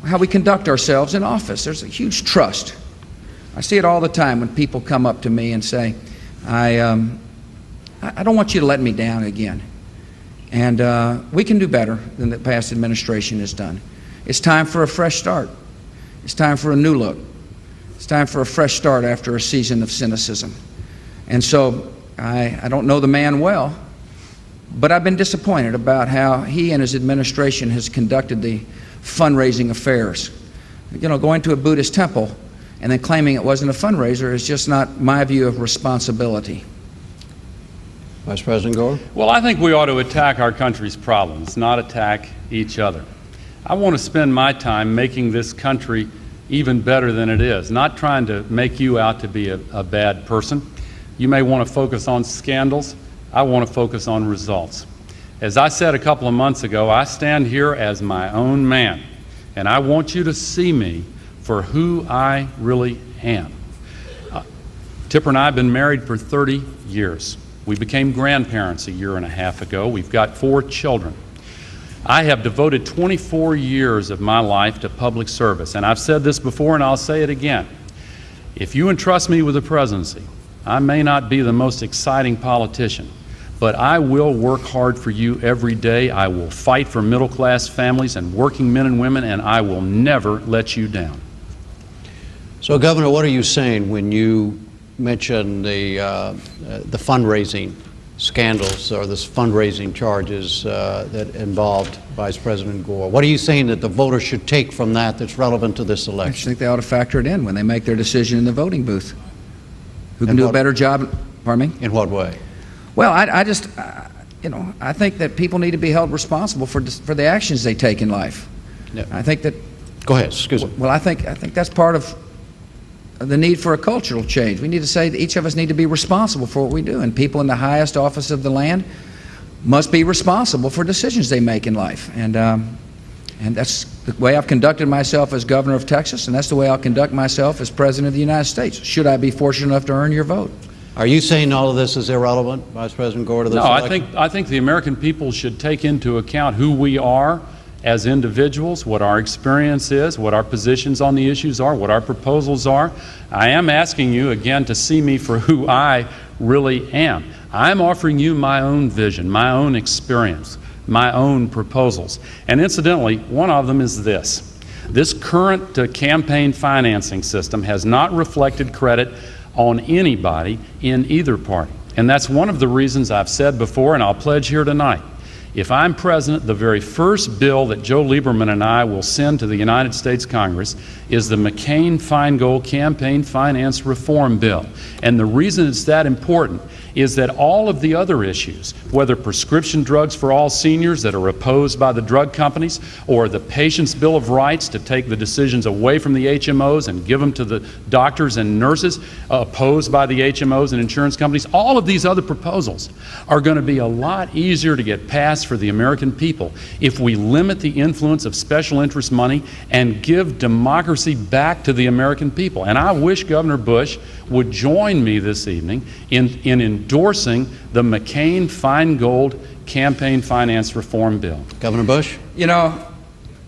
how we conduct ourselves in office. There's a huge trust. I see it all the time when people come up to me and say, I don't want you to let me down again. And we can do better than the past administration has done. It's time for a fresh start. It's time for a new look. It's time for a fresh start after a season of cynicism. And so I don't know the man well, but I've been disappointed about how he and his administration has conducted the fundraising affairs. Going to a Buddhist temple and then claiming it wasn't a fundraiser is just not my view of responsibility. Vice President Gore? Well, I think we ought to attack our country's problems, not attack each other. I want to spend my time making this country even better than it is, not trying to make you out to be a bad person. You may want to focus on scandals. I want to focus on results. As I said a couple of months ago, I stand here as my own man, and I want you to see me for who I really am. Tipper and I have been married for 30 years. We became grandparents a year and a half ago. We've got 4 children. I have devoted 24 years of my life to public service, and I've said this before and I'll say it again. If you entrust me with the presidency, I may not be the most exciting politician, but I will work hard for you every day. I will fight for middle-class families and working men and women, and I will never let you down. So, Governor, what are you saying when you mention the fundraising scandals or the fundraising charges that involved Vice President Gore? What are you saying that the voters should take from that that's relevant to this I just election? think they ought to factor it in when they make their decision in the voting booth. Who can do a better job? Pardon me? In what way? Well, I just, I think that people need to be held responsible for the actions they take in life. Yeah. I think that. Go ahead, excuse me. Well, I think that's part of the need for a cultural change. We need to say that each of us need to be responsible for what we do, and people in the highest office of the land must be responsible for decisions they make in life. And that's the way I've conducted myself as governor of Texas, and that's the way I'll conduct myself as president of the United States, should I be fortunate enough to earn your vote. Are you saying all of this is irrelevant, Vice President Gore, to this election? I think the American people should take into account who we are as individuals, what our experience is, what our positions on the issues are, what our proposals are. I am asking you again to see me for who I really am. I'm offering you my own vision, my own experience, my own proposals. And incidentally, one of them is this. This current campaign financing system has not reflected credit on anybody in either party. And that's one of the reasons I've said before, and I'll pledge here tonight. If I'm president, the very first bill that Joe Lieberman and I will send to the United States Congress is the McCain-Feingold Campaign Finance Reform Bill. And the reason it's that important is that all of the other issues, whether prescription drugs for all seniors that are opposed by the drug companies, or the Patient's Bill of Rights to take the decisions away from the HMOs and give them to the doctors and nurses opposed by the HMOs and insurance companies, all of these other proposals are going to be a lot easier to get passed for the American people if we limit the influence of special interest money and give democracy back to the American people. And I wish Governor Bush would join me this evening in endorsing the McCain-Feingold Campaign Finance Reform Bill. Governor Bush? You know,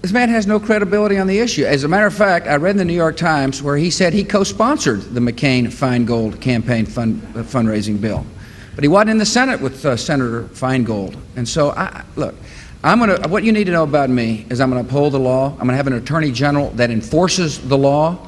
this man has no credibility on the issue. As a matter of fact, I read in the New York Times where he said he co-sponsored the McCain-Feingold Campaign fundraising bill. But he wasn't in the Senate with Senator Feingold. And so, look, what you need to know about me is I'm going to uphold the law. I'm going to have an attorney general that enforces the law.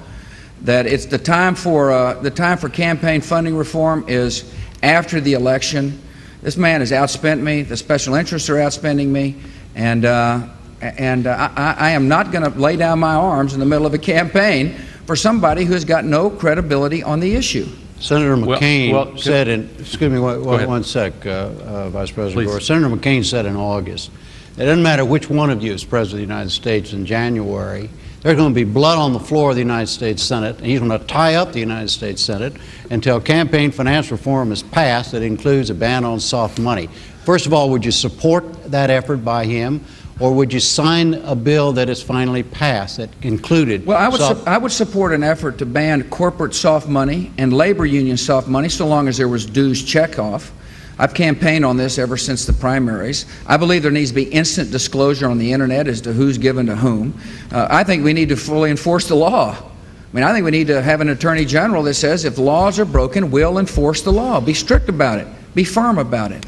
That it's the time for campaign funding reform is after the election. This man has outspent me. The special interests are outspending me, and I am not going to lay down my arms in the middle of a campaign for somebody who has got no credibility on the issue. Senator McCain said in, excuse me one sec, Vice President Gore. Senator McCain said in August, it doesn't matter which one of you is President of the United States in January, there's going to be blood on the floor of the United States Senate, and he's going to tie up the United States Senate until campaign finance reform is passed that includes a ban on soft money. First of all, would you support that effort by him, or would you sign a bill that is finally passed that included? Well, I would support an effort to ban corporate soft money and labor union soft money so long as there was dues checkoff. I've campaigned on this ever since the primaries. I believe there needs to be instant disclosure on the internet as to who's given to whom. I think we need to fully enforce the law. I mean, I think we need to have an attorney general that says if laws are broken, we'll enforce the law. Be strict about it. Be firm about it.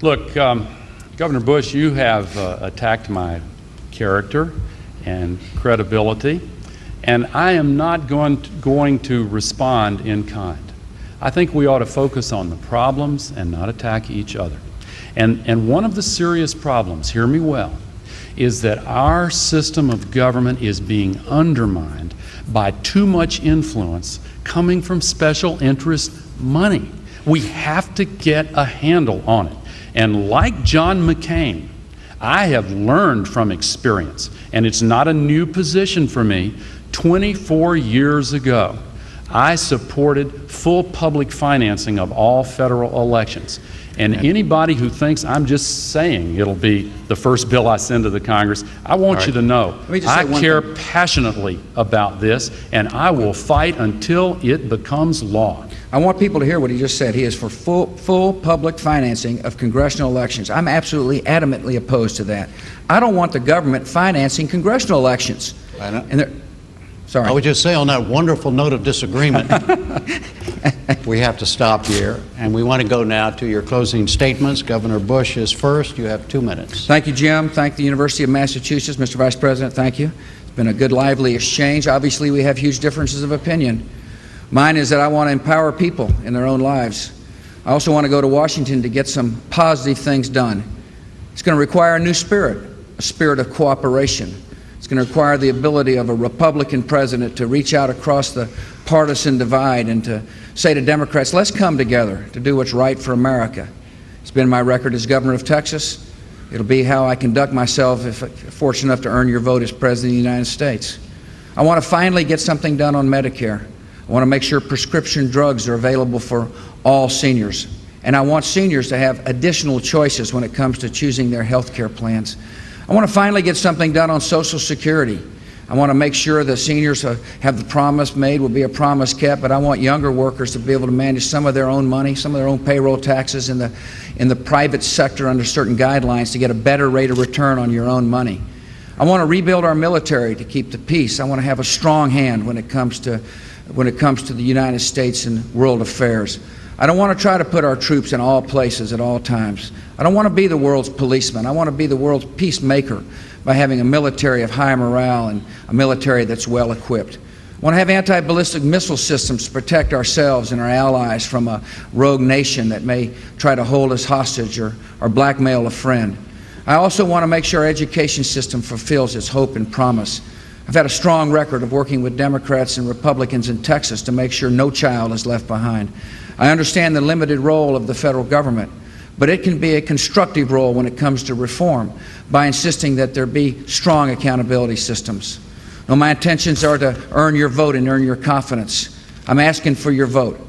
Look, Governor Bush, you have attacked my character and credibility, and I am not going to respond in kind. I think we ought to focus on the problems and not attack each other. And one of the serious problems, hear me well, is that our system of government is being undermined by too much influence coming from special interest money. We have to get a handle on it. And like John McCain, I have learned from experience, and it's not a new position for me. 24 years ago, I supported full public financing of all federal elections. And anybody who thinks I'm just saying it'll be the first bill I send to the Congress, I want you to know me just say I one care thing. passionately about this, and I will fight until it becomes law. I want people to hear what he just said. He is for full public financing of congressional elections. I'm absolutely adamantly opposed to that. I don't want the government financing congressional elections. I know. And sorry. I would just say on that wonderful note of disagreement, we have to stop here, and we want to go now to your closing statements. Governor Bush is first. You have 2 minutes. Thank you, Jim. Thank the University of Massachusetts. Mr. Vice President, thank you. It's been a good, lively exchange. Obviously, we have huge differences of opinion. Mine is that I want to empower people in their own lives. I also want to go to Washington to get some positive things done. It's going to require a new spirit, a spirit of cooperation. It's going to require the ability of a Republican president to reach out across the partisan divide and to say to Democrats, let's come together to do what's right for America. It's been my record as governor of Texas. It'll be how I conduct myself if fortunate enough to earn your vote as President of the United States. I want to finally get something done on Medicare. I want to make sure prescription drugs are available for all seniors. And I want seniors to have additional choices when it comes to choosing their health care plans. I want to finally get something done on Social Security. I want to make sure that seniors have the promise made will be a promise kept, but I want younger workers to be able to manage some of their own money, some of their own payroll taxes in the private sector under certain guidelines to get a better rate of return on your own money. I want to rebuild our military to keep the peace. I want to have a strong hand when it comes to the United States and world affairs. I don't want to try to put our troops in all places at all times. I don't want to be the world's policeman. I want to be the world's peacemaker by having a military of high morale and a military that's well equipped. I want to have anti-ballistic missile systems to protect ourselves and our allies from a rogue nation that may try to hold us hostage or blackmail a friend. I also want to make sure our education system fulfills its hope and promise. I've had a strong record of working with Democrats and Republicans in Texas to make sure no child is left behind. I understand the limited role of the federal government, but it can be a constructive role when it comes to reform by insisting that there be strong accountability systems. Now, my intentions are to earn your vote and earn your confidence. I'm asking for your vote.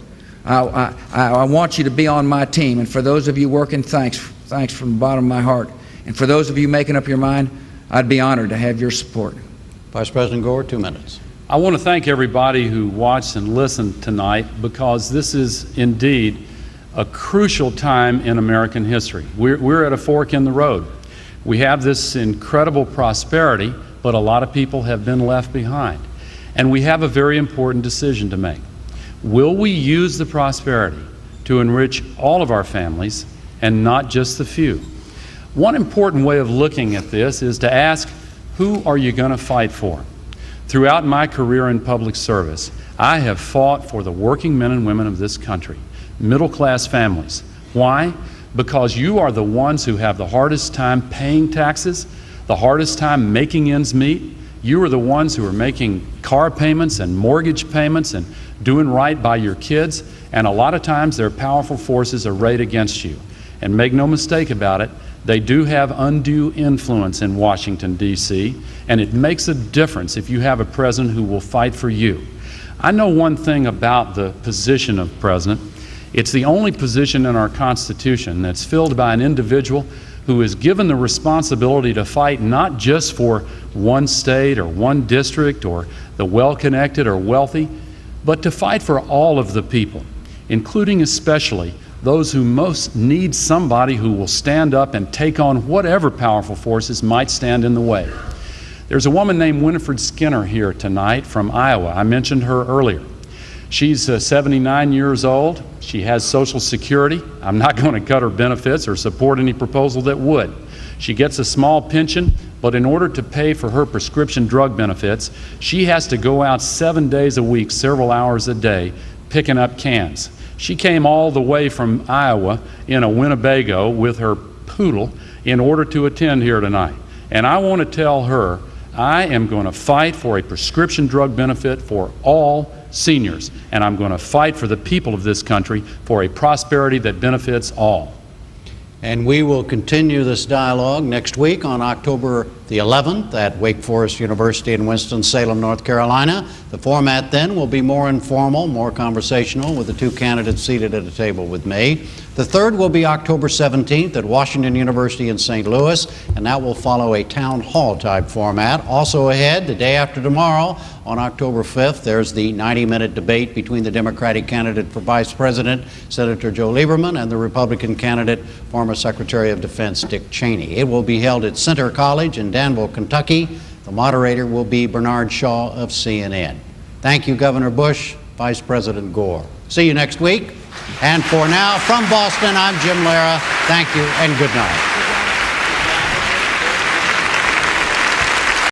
I want you to be on my team, and for those of you working, thanks from the bottom of my heart. And for those of you making up your mind, I'd be honored to have your support. Vice President Gore, 2 minutes. I want to thank everybody who watched and listened tonight, because this is indeed a crucial time in American history. We're at a fork in the road. We have this incredible prosperity, but a lot of people have been left behind. And we have a very important decision to make. Will we use the prosperity to enrich all of our families and not just the few? One important way of looking at this is to ask, who are you going to fight for? Throughout my career in public service, I have fought for the working men and women of this country, middle-class families. Why? Because you are the ones who have the hardest time paying taxes, the hardest time making ends meet. You are the ones who are making car payments and mortgage payments and doing right by your kids, and a lot of times there are powerful forces arrayed against you. And make no mistake about it, they do have undue influence in Washington, D.C., and it makes a difference if you have a president who will fight for you. I know one thing about the position of president. It's the only position in our Constitution that's filled by an individual who is given the responsibility to fight not just for one state or one district or the well-connected or wealthy, but to fight for all of the people, including especially those who most need somebody who will stand up and take on whatever powerful forces might stand in the way. There's a woman named Winifred Skinner here tonight from Iowa. I mentioned her earlier. She's 79 years old. She has Social Security. I'm not going to cut her benefits or support any proposal that would. She gets a small pension, but in order to pay for her prescription drug benefits, she has to go out 7 days a week, several hours a day, picking up cans. She came all the way from Iowa in a Winnebago with her poodle in order to attend here tonight. And I want to tell her, I am going to fight for a prescription drug benefit for all seniors, and I'm going to fight for the people of this country for a prosperity that benefits all. And we will continue this dialogue next week on October the 11th at Wake Forest University in Winston-Salem, North Carolina. The format then will be more informal, more conversational, with the two candidates seated at a table with me. The third will be October 17th at Washington University in St. Louis, and that will follow a town hall type format. Also ahead, the day after tomorrow, on October 5th, there's the 90-minute debate between the Democratic candidate for Vice President, Senator Joe Lieberman, and the Republican candidate, former Secretary of Defense Dick Cheney. It will be held at Center College in Danville, Kentucky. The moderator will be Bernard Shaw of CNN. Thank you, Governor Bush, Vice President Gore. See you next week. And for now, from Boston, I'm Jim Lara. Thank you and good night.